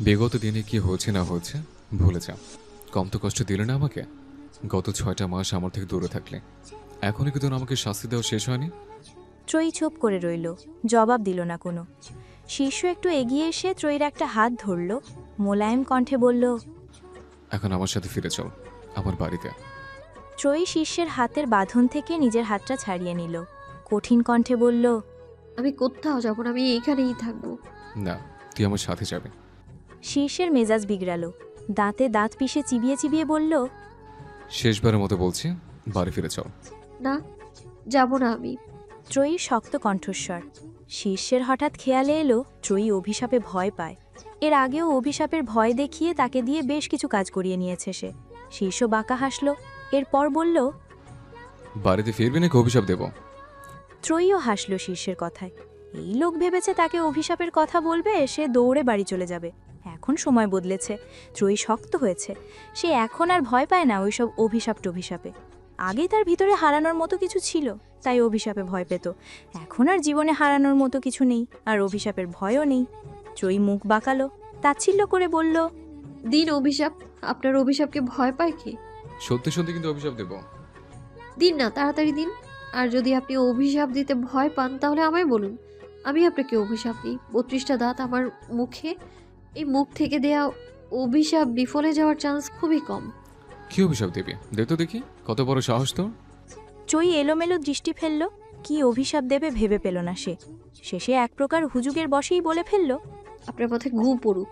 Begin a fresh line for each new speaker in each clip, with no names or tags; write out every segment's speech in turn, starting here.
বিগত দিনে কি হয়েছে না হয়েছে ভুলে যা। কম তো কষ্ট দিলে না আমাকে। গত 6টা মাস আমার থেকে দূরে থাকলে এখনই কিন্তু আমাকে শাস্তি দেওয়া শেষ হয়নি।
ত্রয়ী চুপ করে রইল, জবাব দিল না কোনো। শীর্ষ একটু এগিয়ে এসে ত্রয়ীর একটা হাত ধরল, মোলায়েম কণ্ঠে বলল,
এখন আমার সাথে ফিরে চল আমার বাড়িতে।
ত্রয়ী শীর্ষের হাতের বাঁধন থেকে নিজের হাতটা ছাড়িয়ে নিল, কঠিন কণ্ঠে বলল,
আমি কোথাও যাব না, আমি এইখানেই থাকবো।
না, তুই আমার সাথে যাবে।
শীর্ষের মেজাজ বিগড়াল, দাঁতে দাঁত পিষে চিবিয়ে চিবিয়ে বলল,
শেষবারের মতো বলছি, বাড়ি ফিরে চল।
না, যাব না আমি।
ত্রয়ীর শক্ত কণ্ঠস্বর। শীর্ষের হঠাৎ খেয়ালে এলো ত্রয়ী অভিশাপে ভয় পায়। এর আগেও অভিশাপের ভয় দেখিয়ে তাকে দিয়ে বেশ কিছু কাজ করিয়ে নিয়েছে সে। শীর্ষ বাঁকা হাসল, এরপর বলল,
বাড়িতে ফিরবি নাকি অভিশাপ দেব?
ত্রয়ীও হাসল শীর্ষের কথায়। এই লোক ভেবেছে তাকে অভিশাপের কথা বলবে, সে দৌড়ে বাড়ি চলে যাবে। এখন সময় বদলেছে, ত্রয়ী শক্ত হয়েছে। সে এখন আর ভয় পায় না ওইসব অভিশাপ টভিশাপে। আগেই তার ভিতরে হারানোর মতো কিছু ছিল, তাই অভিশাপে ভয় পেত। এখন আর জীবনে হারানোর মতো কিছু নেই, আর অভিশাপের ভয়ও নেই। ত্রয়ী মুখ বাঁকালো, তাচ্ছিল্য করে বলল,
দিন অভিশাপ। আপনার অভিশাপকে ভয় পায় কি?
সত্যি সত্যি কিন্তু অভিশাপ দেব।
দিন না, তাড়াতাড়ি দিন। আর যদি আপনি অভিশাপ দিতে ভয় পান তাহলে আমায় বলুন, আমি আপনাকে অভিশাপ দিই। 32টা দাঁত আমার মুখে, এই মুখ থেকে দেয়া অভিশাপ বিফলে যাওয়ার চান্স খুবই কম।
কি অভিশাপ দেবে? দে তো দেখি, কত বড় সাহস তোর।
ত্রয়ী এলোমেলো দৃষ্টি ফেলল, কি অভিশাপ দেবে ভেবে পেল না সে। শেষে এক প্রকার হুজুগের বশেই বলে ফেলল,
আপনার মাথায় ঘুম পড়ুক।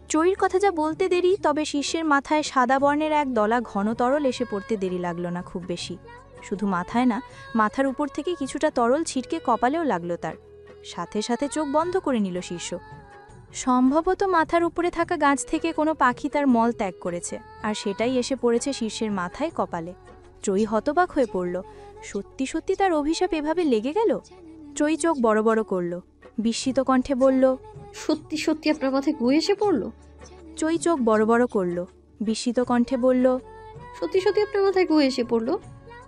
ত্রয়ীর কথা যা বলতে দেরি, তবে শীর্ষের মাথায় সাদা বর্ণের এক দলা ঘন তরল এসে পড়তে দেরি লাগলো না খুব বেশি। শুধু মাথায় না, মাথার উপর থেকে কিছুটা তরল ছিটকে কপালেও লাগলো তার। সাথে সাথে চোখ বন্ধ করে নিল শীর্ষ। সম্ভবত মাথার উপরে থাকা গাছ থেকে কোনো পাখি তার মল ত্যাগ করেছে, আর সেটাই এসে পড়েছে শীর্ষের মাথায় কপালে। ত্রয়ী হতবাক হয়ে পড়ল, সত্যি সত্যি তার অভিশাপ এভাবে লেগে গেল। ত্রয়ী চোখ বড় বড় করল, বিস্মিত কণ্ঠে বলল,
সত্যি সত্যি আপনার মাথায় ঘুম এসে পড়লো?
ত্রয়ী চোখ বড় বড় করল, বিস্মিত কণ্ঠে বলল,
সত্যি সত্যি আপনার মাথায় ঘুম এসে পড়লো?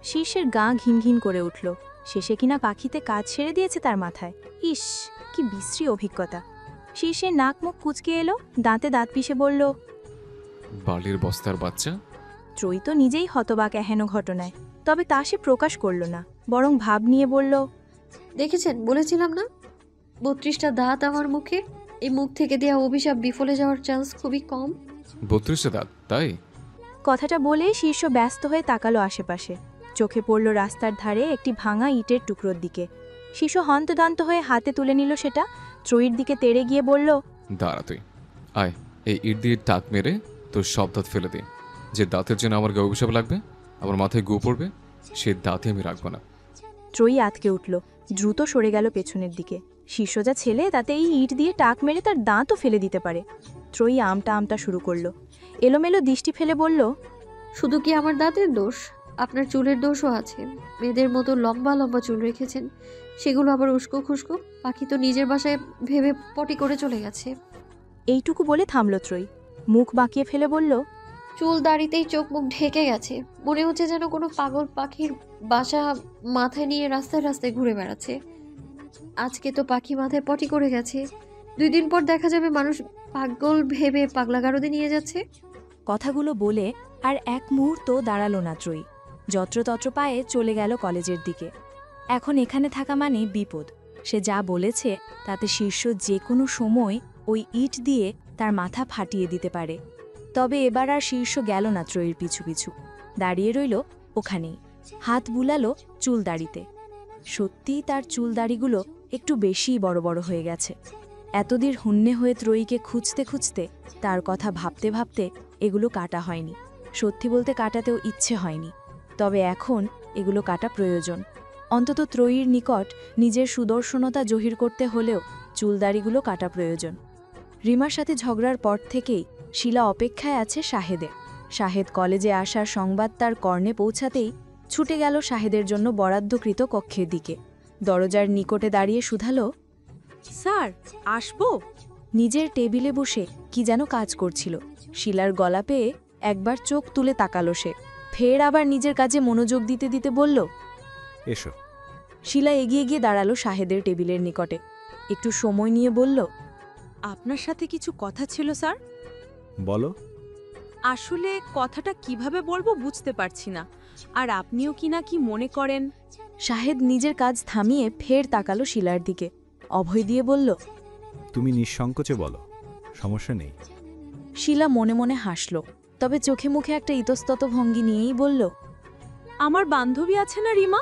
শীর্ষের গা ঘিন ঘিন করে উঠল। শেষে কিনা পাখিতে কাজ ছেড়ে দিয়েছে তার মাথায়। ইস, কি বিশ্রী অভিজ্ঞতা। শীর্ষের নাক মুখ কুচকে এলো, দাঁতে দাঁত পিষে বলল,
বালির বস্তার বাচ্চা।
ত্রয়ী তো নিজেই হতবাক এহেন ঘটনায়, তবে তা সে প্রকাশ করল না, বরং ভাব নিয়ে বলল,
দেখেছেন, বলেছিলাম না, 32টা দাঁত আমার মুখে, এই মুখ থেকে দেয়া অভিশাপ বিফলে যাওয়ার চান্স খুবই কম।
32টা দাঁত, তাই?
কথাটা বলে শীর্ষ ব্যস্ত হয়ে তাকালো আশেপাশে। চোখে পড়ল রাস্তার ধারে একটি ভাঙা ইটের টুকরোর দিকে। শীর্ষ হন্তদন্ত হয়ে হাতে তুলে নিল সেটা, ত্রয়ীর দিকে তেড়ে গিয়ে বলল,
দাঁড়া তুই, আয় এই ইট দিয়ে টাক মেরে তোর সব দাঁত ফেলে দে। যে দাঁতের জন্য আমার গায়ে অভিশাপ লাগবে, আমার মাথায় গু পড়বে, সে দাঁতে আমি রাখবো না।
ত্রয়ী আতকে উঠল, দ্রুত সরে গেল পেছনের দিকে। শীর্ষ যা ছেলে, তাতে এই ইট দিয়ে টাক মেরে তার দাঁতও ফেলে দিতে পারে। ত্রয়ী আমটা আমটা শুরু করলো, এলোমেলো দৃষ্টি ফেলে বলল,
শুধু কি আমার দাঁতের দোষ, আপনার চুলের দোষও আছে। মেয়েদের মতো লম্বা লম্বা চুল রেখেছেন, সেগুলো আবার উস্কো খুস্কো। পাখি তো নিজের বাসায় ভেবে পটি করে চলে গেছে।
এইটুকু বলে থামল ত্রয়ী, মুখ বাঁকিয়ে ফেলে বলল,
চুল দাড়িতেই চোখ মুখ ঢেকে গেছে, মনে হচ্ছে যেন কোনো পাগল পাখির বাসা মাথায় নিয়ে রাস্তায় রাস্তায় ঘুরে বেড়াচ্ছে। আজকে তো পাখি মাথায় পটি করে গেছে, 2 দিন পর দেখা যাবে মানুষ পাগল ভেবে পাগলা গারদে নিয়ে যাচ্ছে।
কথাগুলো বলে আর এক মুহূর্ত দাঁড়ালো না ত্রয়ী। যত্রতত্র পায়ে চলে গেল কলেজের দিকে। এখন এখানে থাকা মানে বিপদ। সে যা বলেছে তাতে শীর্ষ যে কোনো সময় ওই ইট দিয়ে তার মাথা ফাটিয়ে দিতে পারে। তবে এবার আর শীর্ষ গেল না ত্রয়ীর পিছু পিছু, দাঁড়িয়ে রইল ওখানেই, হাত বুলালো চুল দাড়িতে। সত্যিই তার চুল দাড়িগুলো একটু বেশিই বড় বড় হয়ে গেছে। এতদিন হুন্নে হয়ে ত্রয়ীকে খুঁজতে খুঁজতে, তার কথা ভাবতে ভাবতে এগুলো কাটা হয়নি। সত্যি বলতে কাটাতেও ইচ্ছে হয়নি, তবে এখন এগুলো কাটা প্রয়োজন। অন্তত ত্রয়ীর নিকট নিজের সুদর্শনতা জহির করতে হলেও চুলদাড়িগুলো কাটা প্রয়োজন। রিমার সাথে ঝগড়ার পর থেকেই শিলা অপেক্ষায় আছে শাহেদের। শাহেদ কলেজে আসার সংবাদ তার কর্ণে পৌঁছাতেই ছুটে গেল শাহেদের জন্য বরাদ্দকৃত কক্ষের দিকে। দরজার নিকটে দাঁড়িয়ে শুধালো, স্যার, আসবো? নিজের টেবিলে বসে কি যেন কাজ করছিল। শিলার গলা পেয়ে একবার চোখ তুলে তাকালো সে, ফের আবার নিজের কাজে মনোযোগ দিতে দিতে বলল,
এসো।
শিলা এগিয়ে গিয়ে দাঁড়ালো শাহেদের টেবিলের নিকটে। একটু সময় নিয়ে বলল,
আপনার সাথে কিছু কথা ছিল স্যার।
বলো।
আসলে কথাটা কিভাবে বলবো বুঝতে পারছি না, আর আপনিও কি না কি মনে করেন।
শাহেদ নিজের কাজ থামিয়ে ফের তাকালো শিলার দিকে, অভয় দিয়ে বলল।
তুমি নিঃসংকোচে বলো, সমস্যা নেই।
শিলা মনে মনে হাসল, তবে চোখে মুখে একটা ইতস্তত ভঙ্গি নিয়েই বলল।
আমার বান্ধবী আছে না রিমা,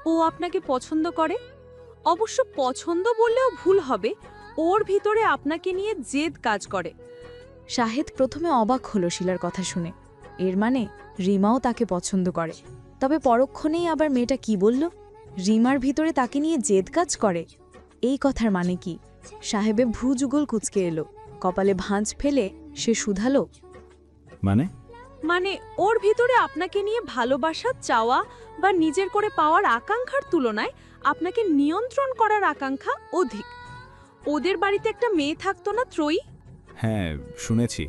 ও আপনাকে পছন্দ করে। অবশ্য পছন্দ বললেও ভুল হবে, ওর ভিতরে আপনাকে নিয়ে জেদ কাজ করে।
শাহেদ প্রথমে অবাক হলো শিলার কথা শুনে, এর মানে রিমাও তাকে পছন্দ করে। তবে পরক্ষণেই আবার মেয়েটা কি বলল, রিমার ভিতরে তাকে নিয়ে জেদ কাজ করে। এই কথার মানে কি? সাহেবে ভ্রু যুগল কুঁচকে এলো, কপালে ভাঁজ ফেলে সে শুধালো।
মানে
ওর ভিতরে আপনাকে নিয়ে ভালোবাসা চাওয়া বা নিজের করে পাওয়ার আকাঙ্ক্ষার তুলনায় আপনাকে নিয়ন্ত্রণ করার আকাঙ্ক্ষা অধিক। ওদের বাড়িতে একটা মেয়ে থাকতো না, ত্রয়ী?
হ্যাঁ, শুনেছি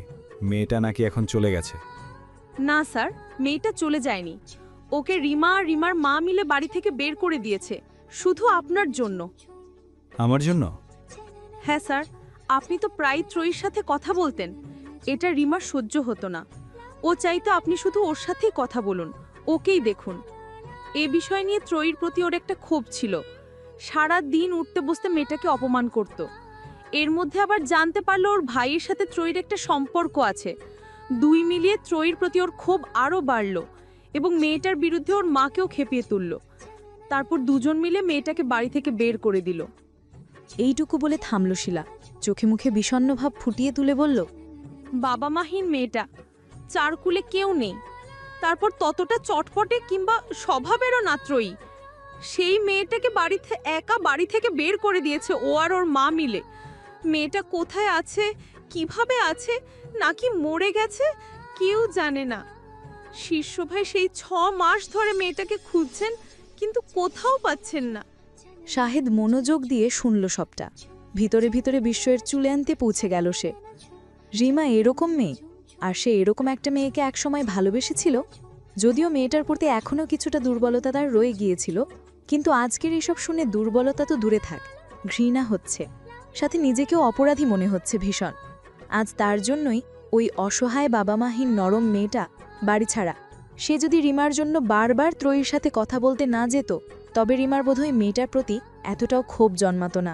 মেয়েটা নাকি এখন চলে গেছে।
না স্যার, মেয়েটা চলে যায়নি। ওকে রিমা আর রিমার মা মিলে বাড়ি থেকে বের করে দিয়েছে, শুধু আপনার জন্য।
আমার জন্য?
হ্যাঁ স্যার, আপনি তো প্রায় ত্রয়ীর সাথে কথা বলতেন। এটা রিমার সহ্য হতো না। ও চাইতো আপনি শুধু ওর সাথেই কথা বলুন, ওকেই দেখুন। এ বিষয় নিয়ে ত্রয়ীর প্রতি ওর একটা ক্ষোভ ছিল। সারা দিন উঠতে বসতে মেয়েটাকে অপমান করত। এর মধ্যে আবার জানতে পারলো ওর ভাইয়ের সাথে ত্রয়ীর একটা সম্পর্ক আছে। দুই মিলিয়ে ত্রয়ীর প্রতি ওর ক্ষোভ আরও বাড়ল এবং মেয়েটার বিরুদ্ধে ওর মাকেও খেপিয়ে তুলল। তারপর দুজন মিলে মেয়েটাকে বাড়ি থেকে বের করে দিল।
এইটুকু বলে থামল শিলা, চোখে মুখে বিষণ্ণ ভাব ফুটিয়ে তুলে বলল।
বাবা মাহীন মেয়েটা, চারকুলে কেউ নেই। তারপর ততটা চটপটে কিংবা স্বভাবেরও নাত্রয়ী। সেই মেয়েটাকে একা বাড়ি থেকে বের করে দিয়েছে ও আর ওর মা মিলে। মেয়েটা কোথায় আছে, কিভাবে আছে, নাকি মরে গেছে, কেউ জানে না। শীর্ষ ভাই সেই 6 মাস ধরে মেয়েটাকে খুঁজছেন, কিন্তু কোথাও পাচ্ছেন না।
শাহেদ মনোযোগ দিয়ে শুনল সবটা। ভিতরে ভিতরে বিস্ময়ের চুলে আনতে পৌঁছে গেল সে। রিমা এরকম মেয়ে, আর সে এরকম একটা মেয়েকে একসময় ভালোবেসেছিল। যদিও মেয়েটার প্রতি এখনও কিছুটা দুর্বলতা তার রয়ে গিয়েছিল, কিন্তু আজকের এসব শুনে দুর্বলতা তো দূরে থাক, ঘৃণা হচ্ছে, সাথে নিজেকেও অপরাধী মনে হচ্ছে ভীষণ। আজ তার জন্যই ওই অসহায় বাবা মাহীন নরম মেয়েটা বাড়ি ছাড়া। সে যদি রিমার জন্য বারবার ত্রয়ীর সাথে কথা বলতে না যেত, তবে রিমার বোধহয় মেয়েটার প্রতি এতটাও ক্ষোভ জন্মাতো না।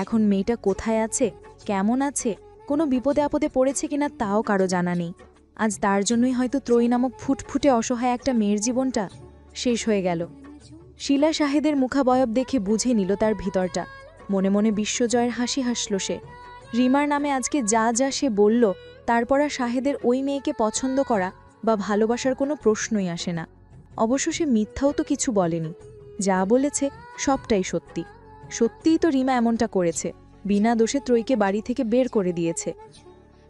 এখন মেয়েটা কোথায় আছে, কেমন আছে, কোনো বিপদে আপদে পড়েছে কিনা তাও কারো জানা নেই। আজ তার জন্যই হয়তো ত্রয়ী নামক ফুটফুটে অসহায় একটা মেয়ের জীবনটা শেষ হয়ে গেল। শিলা শাহেদের মুখাবয়ব দেখে বুঝে নিল তার ভিতরটা। মনে মনে বিশ্বজয়ের হাসি হাসল সে। রিমার নামে আজকে যা যা সে বলল, তারপর আর শাহেদের ওই মেয়েকে পছন্দ করা বা ভালোবাসার কোনো প্রশ্নই আসে না। অবশ্য সে মিথ্যাও তো কিছু বলেনি, যা বলেছে সবটাই সত্যি। সত্যিই তো রিমা এমনটা করেছে, বিনা দোষে ত্রয়ীকে বাড়ি থেকে বের করে দিয়েছে।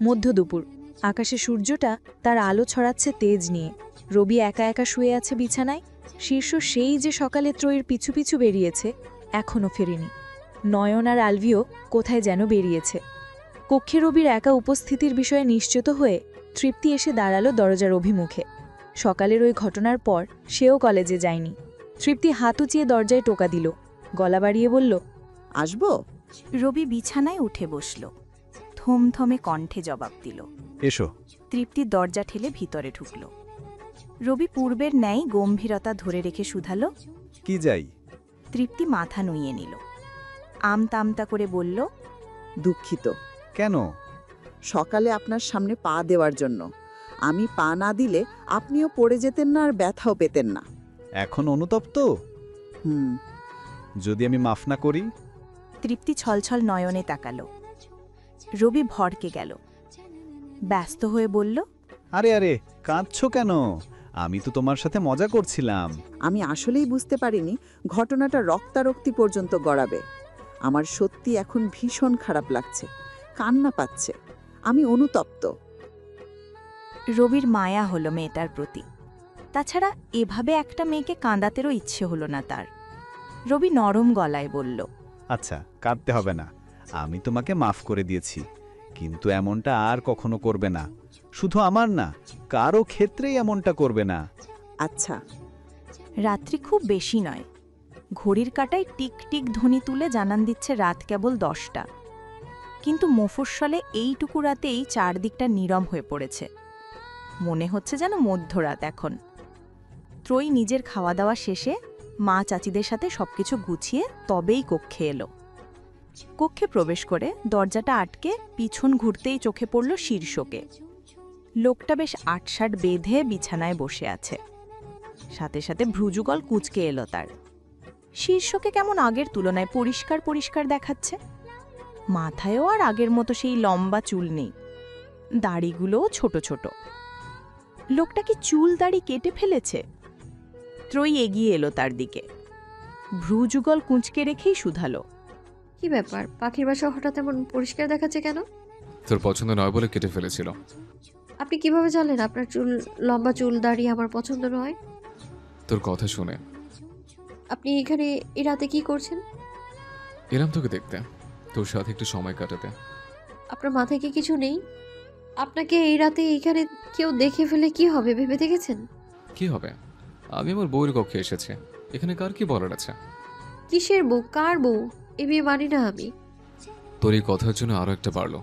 মধ্য দুপুর, আকাশে সূর্যটা তার আলো ছড়াচ্ছে তেজ নিয়ে। রবি একা একা শুয়ে আছে বিছানায়। শীর্ষ সেই যে সকালে ত্রয়ীর পিছু পিছু বেরিয়েছে, এখনও ফেরেনি। নয়ন আর আলভিও কোথায় যেন বেরিয়েছে। কক্ষে রবির একা উপস্থিতির বিষয়ে নিশ্চিত হয়ে তৃপ্তি এসে দাঁড়ালো দরজার অভিমুখে। সকালের ওই ঘটনার পর সেও কলেজে যায়নি। তৃপ্তি হাত উঁচিয়ে দরজায় টোকা দিল, গলা বাড়িয়ে বলল,
আসবো?
রবি বিছানায় উঠে বসল, থমথমে কণ্ঠে জবাব দিল।
এসো।
তৃপ্তি দরজা ঠেলে ভিতরে ঢুকল। রবি পূর্বের ন্যায় গম্ভীরতা ধরে রেখে শুধালো।
কি যাই?
তৃপ্তি মাথা নুইয়ে নিল, আমতা আমতা করে বলল,
দুঃখিত।
কেন?
সকালে আপনার সামনে পা দেওয়ার জন্য। আমি পা না দিলে আপনিও পড়ে যেতেন না আর ব্যথাও পেতেন না।
এখন অনুতপ্ত?
হুম।
যদি আমি মাফ না করি?
তৃপ্তি ছলছল নয়নে তাকাল। রবি ভড়কে গেল, ব্যস্ত হয়ে বলল,
আরে আরে, কাঁদছো কেন? আমি তো তোমার সাথে মজা করছিলাম।
আমি আসলেই বুঝতে পারিনি ঘটনাটা রক্তারক্তি পর্যন্ত গড়াবে। আমার সত্যি এখন ভীষণ খারাপ লাগছে, কান্না পাচ্ছে। আমি অনুতপ্ত।
রবির মায়া হলো মেয়েটার প্রতি। তাছাড়া এভাবে একটা মেয়েকে কাঁদাতেরও ইচ্ছে হলো না তার। রবি নরম গলায় বলল,
আচ্ছা, কাঁদতে হবে না, আমি তোমাকে মাফ করে দিয়েছি, কিন্তু এমনটা আর কখনো করবে না। শুধু আমার না, কারো ক্ষেত্রেই এমনটা করবে না।
আচ্ছা।
রাত্রি খুব বেশি নয়। ঘড়ির কাঁটায় টিক টিক ধ্বনি তুলে জানান দিচ্ছে রাত কেবল 10টা। কিন্তু মফস্বলে এইটুকু রাতেই চারদিকটা নীরব হয়ে পড়েছে। মনে হচ্ছে যেন মধ্যরাত এখন। ত্রয়ী নিজের খাওয়া দাওয়া শেষে মা চাচিদের সাথে সবকিছু গুছিয়ে তবেই কক্ষে এলো। কক্ষে প্রবেশ করে দরজাটা আটকে পিছন ঘুরতেই চোখে পড়ল শীর্ষকে। লোকটা বেশ আটসাট বেঁধে বিছানায় বসে আছে, সাথে সাথে ভ্রুযুগল কুঁচকে এলো তার। শীর্ষকে কেমন আগের তুলনায় পরিষ্কার পরিষ্কার দেখাচ্ছে। মাথায়ও আর আগের মতো সেই লম্বা চুল নেই, দাড়িগুলোও ছোট ছোট। লোকটা কি চুল দাড়ি কেটে ফেলেছে? ত্রয়ী এগিয়ে এলো তার দিকে, ভ্রুযুগল কুঁচকে রেখেই শুধালো,
কি ব্যাপার, পাখির বাসা হঠাৎ এমন পরিষ্কার দেখাচ্ছে কেন?
তোর পছন্দ নয় বলে কেটে ফেলেছিল।
আপনি কিভাবে জানলেন আপনার চুল, লম্বা চুল দাড়ি আমার পছন্দ নয়?
তোর কথা শুনে।
আপনি এখানে এই রাতে কি করছেন?
এলাম তোকে দেখতে, তোর সাথে একটু সময় কাটাতে।
আপনার মাথায় কি কিছু নেই? আপনাকে এই রাতে এইখানে কেউ দেখে ফেলে কি হবে ভেবে দেখেছেন?
কি হবে? আমি আমার বউয়ের কক্ষে এসেছি, এখানে কার কি বলার আছে?
কিসের বউ, কার বউ? এ বিয়ে মানি না আমি।
তোর এই কথার জন্য আরো একটা বাড়লো।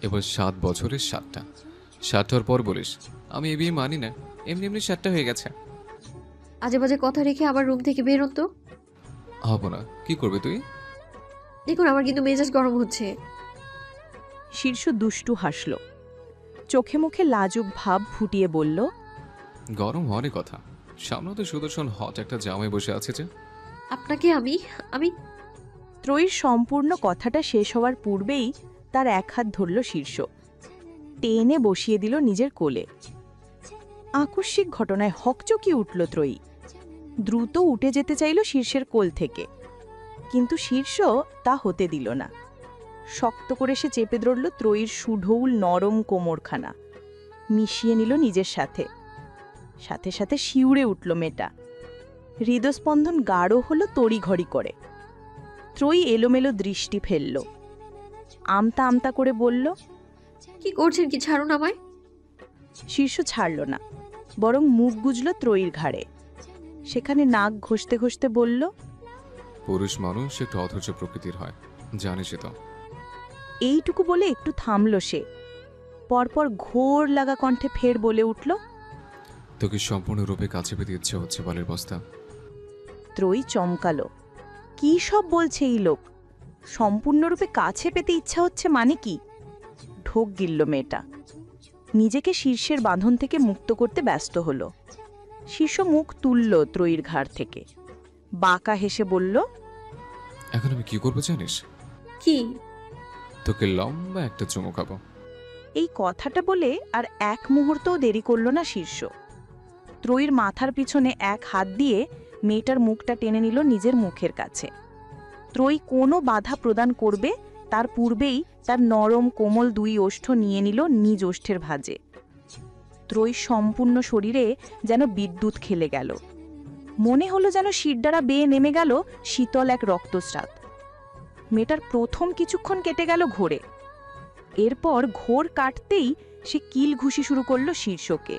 এবার 7 বছরের 7টা। 7টার পর বলিস আমি এ বিয়ে মানি না, এমনি এমনি 7টা হয়ে গেছে।
আজে বাজে কথা রেখে আমার রুম থেকে বেরোন তো।
হবো না। কি করবে তুই?
দেখুন আমার কিন্তু মেজাজ গরম হচ্ছে।
শীর্ষ দুষ্টু হাসল, চোখে মুখে লাজুক ভাব ফুটিয়ে বলল,
গরম হওয়ারই কথা। সামনে তো সুদর্শন হট একটা জামাই বসে আছে যে।
আপনাকে আমি আমি
ত্রয়ীর সম্পূর্ণ কথাটা শেষ হওয়ার পূর্বেই তার এক হাত ধরল শীর্ষ, টেনে বসিয়ে দিল নিজের কোলে। আকস্মিক ঘটনায় হকচকিয়ে উঠল ত্রয়ী। দ্রুত উঠে যেতে চাইল শীর্ষের কোল থেকে, কিন্তু শীর্ষ তা হতে দিল না। শক্ত করে সে চেপে ধরল ত্রয়ীর সুঢৌল নরম কোমরখানা, মিশিয়ে নিল নিজের সাথে। সাথে সাথে শিউরে উঠল মেয়েটা, হৃদস্পন্দন গাঢ় হলো তড়িঘড়ি করে। ত্রয়ী এলোমেলো দৃষ্টি ফেলল, আমতা আমতা করে বলল,
কি করছেন, কি ছাড়ুন আমায়।
শীর্ষ ছাড়ল না, বরং মুখ গুজল ত্রয়ীর ঘাড়ে। সেখানে নাক ঘষতে ঘষতে বলল,
পুরুষ মানুষ একটু অধৈর্য প্রকৃতির হয়, জানিসই তো।
এইটুকু বলে একটু থামল সে। পরপর ঘোর লাগা কণ্ঠে ফের বলে উঠল,
তোকে সম্পূর্ণরূপে কাছে পেতে ইচ্ছে হচ্ছে বালের বস্তা।
ত্রয়ী চমকালো, কি সব বলছে এই লোক? সম্পূর্ণরূপে কাছে পেতে ইচ্ছা হচ্ছে মানে কি? ঢোক গিলল মেয়েটা, নিজেকে শীর্ষের বাঁধন থেকে মুক্ত করতে ব্যস্ত হল। শীর্ষ মুখ তুলল ত্রয়ীর ঘাড় থেকে, বাঁকা হেসে বলল,
এখন আমি কি করবো জানিস?
কি?
তোকে লম্বা একটা চুমু খাবো।
এই কথাটা বলে আর এক মুহূর্তও দেরি করল না শীর্ষ। ত্রয়ীর মাথার পিছনে এক হাত দিয়ে মেয়েটার মুখটা টেনে নিল নিজের মুখের কাছে। ত্রয়ী কোনো বাধা প্রদান করবে তার পূর্বেই তার নরম কোমল দুই ওষ্ঠ নিয়ে নিল নিজ ওষ্ঠের ভাঁজে। ত্রয়ীর সম্পূর্ণ শরীরে যেন বিদ্যুৎ খেলে গেল। মনে হলো যেন শিরদাঁড়া বেয়ে নেমে গেল শীতল এক রক্তস্রাত। মেয়েটার প্রথম কিছুক্ষণ কেটে গেল ঘোরে। এরপর ঘোর কাটতেই সে কিল ঘুষি শুরু করল শীর্ষকে।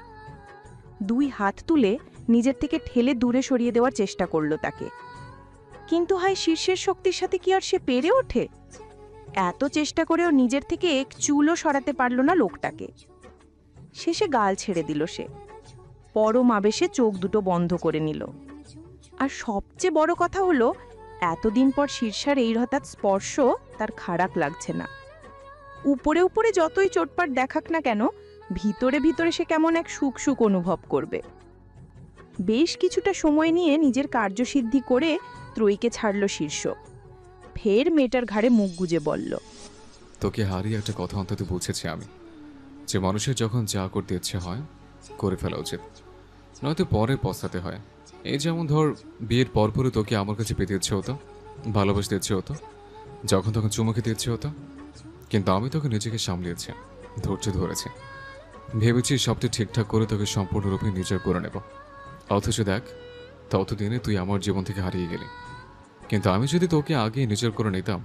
2 হাত তুলে নিজের থেকে ঠেলে দূরে সরিয়ে দেওয়ার চেষ্টা করল তাকে, কিন্তু হায় শীর্ষের শক্তির সাথে কি আর সে পেরে ওঠে? এত চেষ্টা করেও নিজের থেকে এক চুলও সরাতে পারল না লোকটাকে। শেষে গাল ছেড়ে দিল সে, পরম আবেশে চোখ দুটো বন্ধ করে নিল। আর সবচেয়ে বড় কথা হলো, এতদিন পর শীর্ষার এই হঠাৎ স্পর্শ তার খারাপ লাগছে না। উপরে উপরে যতই চোটপাট দেখাক না কেন, ভিতরে ভিতরে সে কেমন এক সুখ সুখ অনুভব করবে। বেশ কিছুটা সময় নিয়ে নিজের কার্যসিদ্ধি করে ত্রয়ীকে ছাড়ল শীর্ষ। ফের মেয়েটার ঘাড়ে মুখ গুজে বলল,
তোকে হারিয়ে একটা কথা অন্তত বুঝেছি আমি, যে মানুষের যখন যা করতে ইচ্ছে হয় করে ফেলা উচিত, নয়তো পরে পস্তাতে হয়। এই যেমন ধর, বিয়ের পরপরই তোকে আমার কাছে পেতে ইচ্ছে হতো, ভালোবাসতে ইচ্ছে হতো, যখন তখন চুমু খেতে ইচ্ছে হতো, কিন্তু আমি তোকে নিজেকে সামলিয়েছি, ধৈর্য ধরেছি, ভেবেছি সবটা ঠিকঠাক করে তোকে সম্পূর্ণরূপে নিজের করে নেব। অথচ দেখ, ততদিনে তুই আমার জীবন থেকে হারিয়ে গেলি। কিন্তু আমি যদি তোকে আগে নিজের করে নিতাম,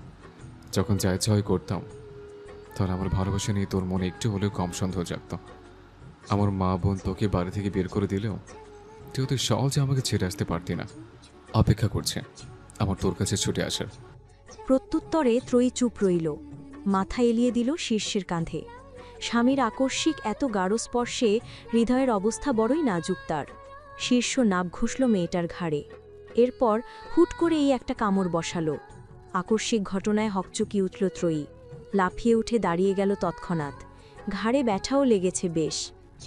যখন যা ইচ্ছা হয় করতাম, তাহলে আমার ভালোবাসা নিয়ে তোর মনে একটু হলেও কম সন্দেহ জাগত। আমার মা বোন তোকে বাড়ি থেকে বের করে দিলেও তুই তো সহজে আমাকে ছেড়ে আসতে পারতি না। অপেক্ষা করছে আমার তোর কাছে ছুটে আসার।
প্রত্যুত্তরে ত্রয়ী চুপ রইল। মাথা এলিয়ে দিল শীর্ষের কাঁধে। স্বামীর আকস্মিক এত গাঢ় স্পর্শে হৃদয়ের অবস্থা বড়ই নাজুক তার। শীর্ষ নাভ ঘুষল মেয়েটার ঘাড়ে। এরপর হুট করে এই একটা কামড় বসালো। আকস্মিক ঘটনায় হকচকি উঠল ত্রয়ী। লাফিয়ে উঠে দাঁড়িয়ে গেল তৎক্ষণাৎ। ঘাড়ে ব্যথাও লেগেছে বেশ।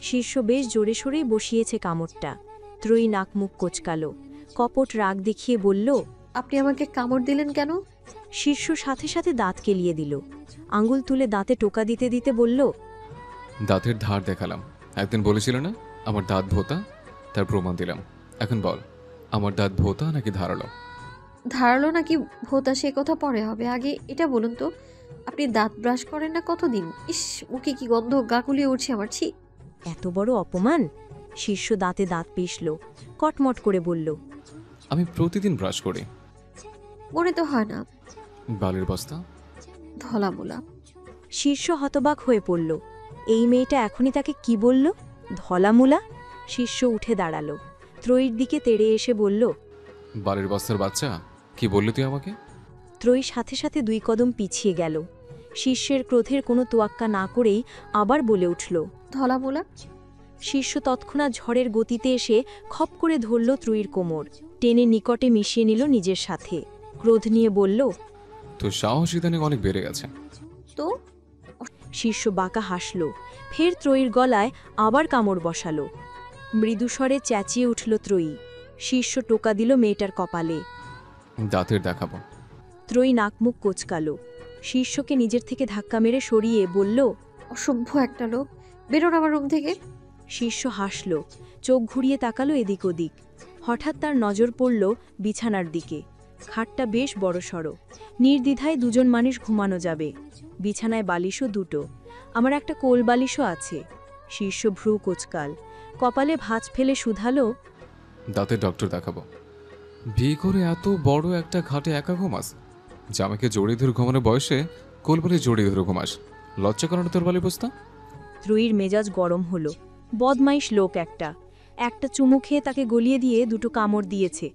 শীর্ষ বেশ জোরে সোরেই বসিয়েছে কামড়টা। ত্রয়ী নাক মুখ কোচকালো। কপট রাগ দেখিয়ে বলল,
আপনি আমাকে কামড় দিলেন কেন?
শীর্ষ সাথে সাথে দাঁত কেলিয়ে দিল। আঙুল তুলে দাঁতে টোকা দিতে দিতে বলল,
দাঁতের ধার দেখালাম। একদিন বলেছিল না আমার দাঁত ভোঁতা, তার প্রমাণ দিলাম। এখন বল, আমার দাঁত ভোঁতা নাকি ধারালো?
ধারালো নাকি ভোঁতা সে কথা পরে হবে, আগে এটা বলুন তো, আপনি দাঁত ব্রাশ করেন না কতদিন? ইস, মুখে কি গন্ধ, গা গুলিয়ে উঠছে আমার, ছি।
এত বড় অপমান! শীর্ষ দাঁতে দাঁত পিষল। কটমট করে বলল,
আমি প্রতিদিন ব্রাশ করি।
মনে তো হয় না।
বালের বস্তা।
ধলামোলা।
শীর্ষ হতবাক হয়ে পড়ল। এই মেয়েটা এখনই তাকে কি বলল? ধলামুলা? শীর্ষ উঠে দাঁড়ালো। ত্রয়ীর দিকে তেড়ে এসে বলল,
বালের বস্তার বাচ্চা, কি বললি তুই আমাকে?
ত্রয়ী সাথে সাথে 2 কদম পিছিয়ে গেল। শীর্ষের ক্রোধের কোনো তোয়াক্কা না করেই আবার বলে উঠল,
ধলামোলা।
শীর্ষ তৎক্ষণাৎ ঝড়ের গতিতে এসে খপ করে ধরল ত্রয়ীর কোমর। টেনে নিকটে মিশিয়ে নিল নিজের সাথে। ক্রোধ নিয়ে বলল,
তোর সাহস ইদানিং অনেক বেড়ে গেছে।
তো
শীর্ষ বাঁকা হাসল। ফের ত্রয়ীর গলায় আবার কামড় বসালো। মৃদুস্বরে চেঁচিয়ে উঠল ত্রয়ী। শীর্ষ টোকা দিল মেয়েটার কপালে।
দাঁতের দেখাবো।
ত্রয়ী নাকমুখ কোচকালো। শীর্ষকে নিজের থেকে ধাক্কা মেরে সরিয়ে বলল,
অসভ্য একটা লোক, বেরোন আমার রুম থেকে।
শীর্ষ হাসল। চোখ ঘুরিয়ে তাকালো এদিক ওদিক। হঠাৎ তার নজর পড়ল বিছানার দিকে। খাটটা বেশ বড়সড়। নির্দ্বিধায় 2 জন মানুষ ঘুমানো যাবে। বিছানায় বালিশও 2টো। আমার একটা কোল বালিশও আছে। শীর্ষ ভ্রু কোচকাল। কপালে ভাঁজ ফেলে শুধালো,
দাঁতের ডক্টর দেখাবো। বিয়ে করে এত বড় একটা খাটে একা ঘুমাস? জামাকে জড়িয়ে ধরে ঘুমানোর বয়সে কোলবালি জড়িয়ে ধরে ঘুমাস? লজ্জা করানো তোর বালি বস্তা?
ত্রয়ীর মেজাজ গরম হলো। বদমাইশ লোক একটা। একটা চুমু খেয়ে তাকে গলিয়ে দিয়ে 2টো কামড় দিয়েছে।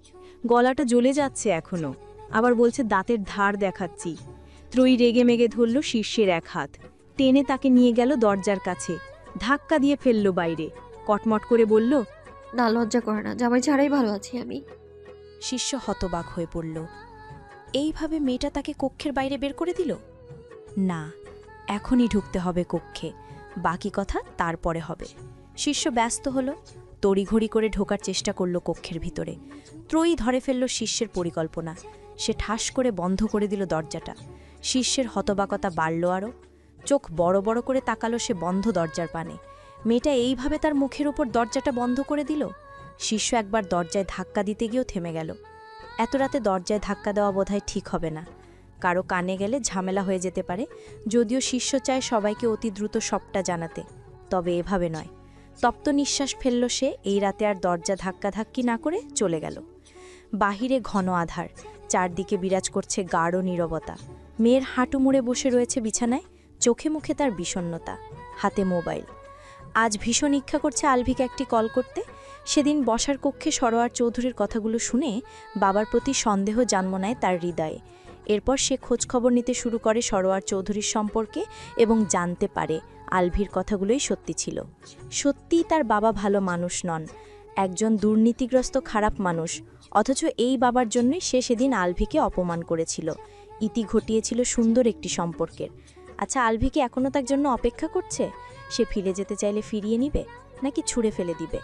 গলাটা জ্বলে যাচ্ছে এখনো। আবার বলছে দাঁতের ধার দেখাচ্ছি। ত্রয়ী রেগে মেগে ধরল শীর্ষের এক হাত। টেনে তাকে নিয়ে গেল দরজার কাছে। ধাক্কা দিয়ে ফেলল বাইরে। কটমট করে বলল,
না, লজ্জা করে না, জামাই ছাড়াই ভালো আছি আমি।
শিষ্য হতবাক হয়ে পড়ল। এইভাবে মেয়েটা তাকে কক্ষের বাইরে বের করে দিল? না, এখনই ঢুকতে হবে কক্ষে। বাকি কথা তারপরে হবে। শিষ্য ব্যস্ত হলো। তড়িঘড়ি করে ঢোকার চেষ্টা করল কক্ষের ভিতরে। ত্রয়ী ধরে ফেলল শিষ্যের পরিকল্পনা। সে ঠাস করে বন্ধ করে দিল দরজাটা। শিষ্যের হতবাকতা বাড়ল আরও। চোখ বড় বড় করে তাকালো সে বন্ধ দরজার পানে। মেয়েটা এইভাবে তার মুখের ওপর দরজাটা বন্ধ করে দিল। শিষ্য একবার দরজায় ধাক্কা দিতে গিয়েও থেমে গেল। এত রাতে দরজায় ধাক্কা দেওয়া বোধহয় ঠিক হবে না। কারো কানে গেলে ঝামেলা হয়ে যেতে পারে। যদিও শিষ্য চায় সবাইকে অতি দ্রুত সবটা জানাতে, তবে এভাবে নয়। তপ্ত নিঃশ্বাস ফেলল সে। এই রাতে আর দরজা ধাক্কাধাক্কি না করে চলে গেল। বাহিরে ঘন আধার। চারদিকে বিরাজ করছে গাঢ় নীরবতা। মেয়ের হাঁটু মুড়ে বসে রয়েছে বিছানায়। চোখে মুখে তার বিষণ্ণতা, হাতে মোবাইল। আজ ভীষণ ইচ্ছা করছে আলভিকে একটি কল করতে। সেদিন বসার কক্ষে সরোয়ার চৌধুরীর কথাগুলো শুনে বাবার প্রতি সন্দেহ জন্ম নেয় তার হৃদয়ে। এরপর সে খোঁজখবর নিতে শুরু করে সরোয়ার চৌধুরীর সম্পর্কে এবং জানতে পারে আলভির কথাগুলোই সত্যি ছিল। সত্যিই তার বাবা ভালো মানুষ নন, একজন দুর্নীতিগ্রস্ত খারাপ মানুষ। অথচ এই বাবার জন্যই সে সেদিন আলভিকে অপমান করেছিল, ইতি ঘটিয়েছিল সুন্দর একটি সম্পর্কের। আচ্ছা, আলভিকে এখনও তার জন্য অপেক্ষা করছে? সে ফিরে যেতে চাইলে ফিরিয়ে নিবে নাকি ছুঁড়ে ফেলে দিবে?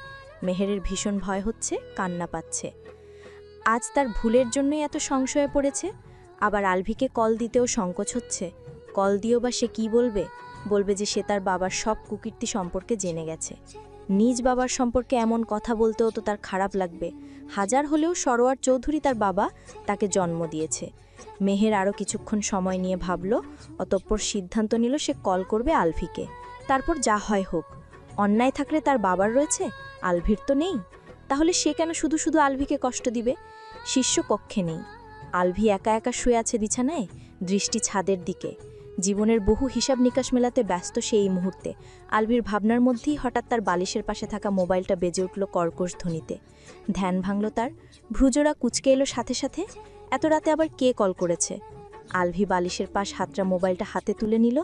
মেহেরের ভীষণ ভয় হচ্ছে, কান্না পাচ্ছে। আজ তার ভুলের জন্যই এত সংশয়ে পড়েছে। আবার আলভিকে কল দিতেও সংকোচ হচ্ছে। কল দিয়েও বা সে কী বলবে? বলবে যে সে তার বাবার সব কুকীর্তি সম্পর্কে জেনে গেছে। নিজ বাবার সম্পর্কে এমন কথা বলতেও তো তার খারাপ লাগবে। হাজার হলেও সরোয়ার চৌধুরী তার বাবা, তাকে জন্ম দিয়েছে। মেহের আরও কিছুক্ষণ সময় নিয়ে ভাবল, অতঃপর সিদ্ধান্ত নিল সে কল করবে আলভিকে। তারপর যা হয় হোক। অন্যায় থাকলে তার বাবার রয়েছে, আলভির তো নেই। তাহলে সে কেন শুধু শুধু আলভিকে কষ্ট দিবে? শিষ্য কক্ষে নেই। আলভি একা একা শুয়ে আছে বিছানায়, দৃষ্টি ছাদের দিকে। জীবনের বহু হিসাব নিকাশ মেলাতে ব্যস্ত সে এই মুহূর্তে। আলভির ভাবনার মধ্যেই হঠাৎ তার বালিশের পাশে থাকা মোবাইলটা বেজে উঠল কর্কশ ধ্বনিতে। ধ্যান ভাঙল তার। ভ্রুজোড়া কুঁচকে এলো সাথে সাথে। এত রাতে আবার কে কল করেছে? আলভি বালিশের পাশ হাতটা মোবাইলটা হাতে তুলে নিল।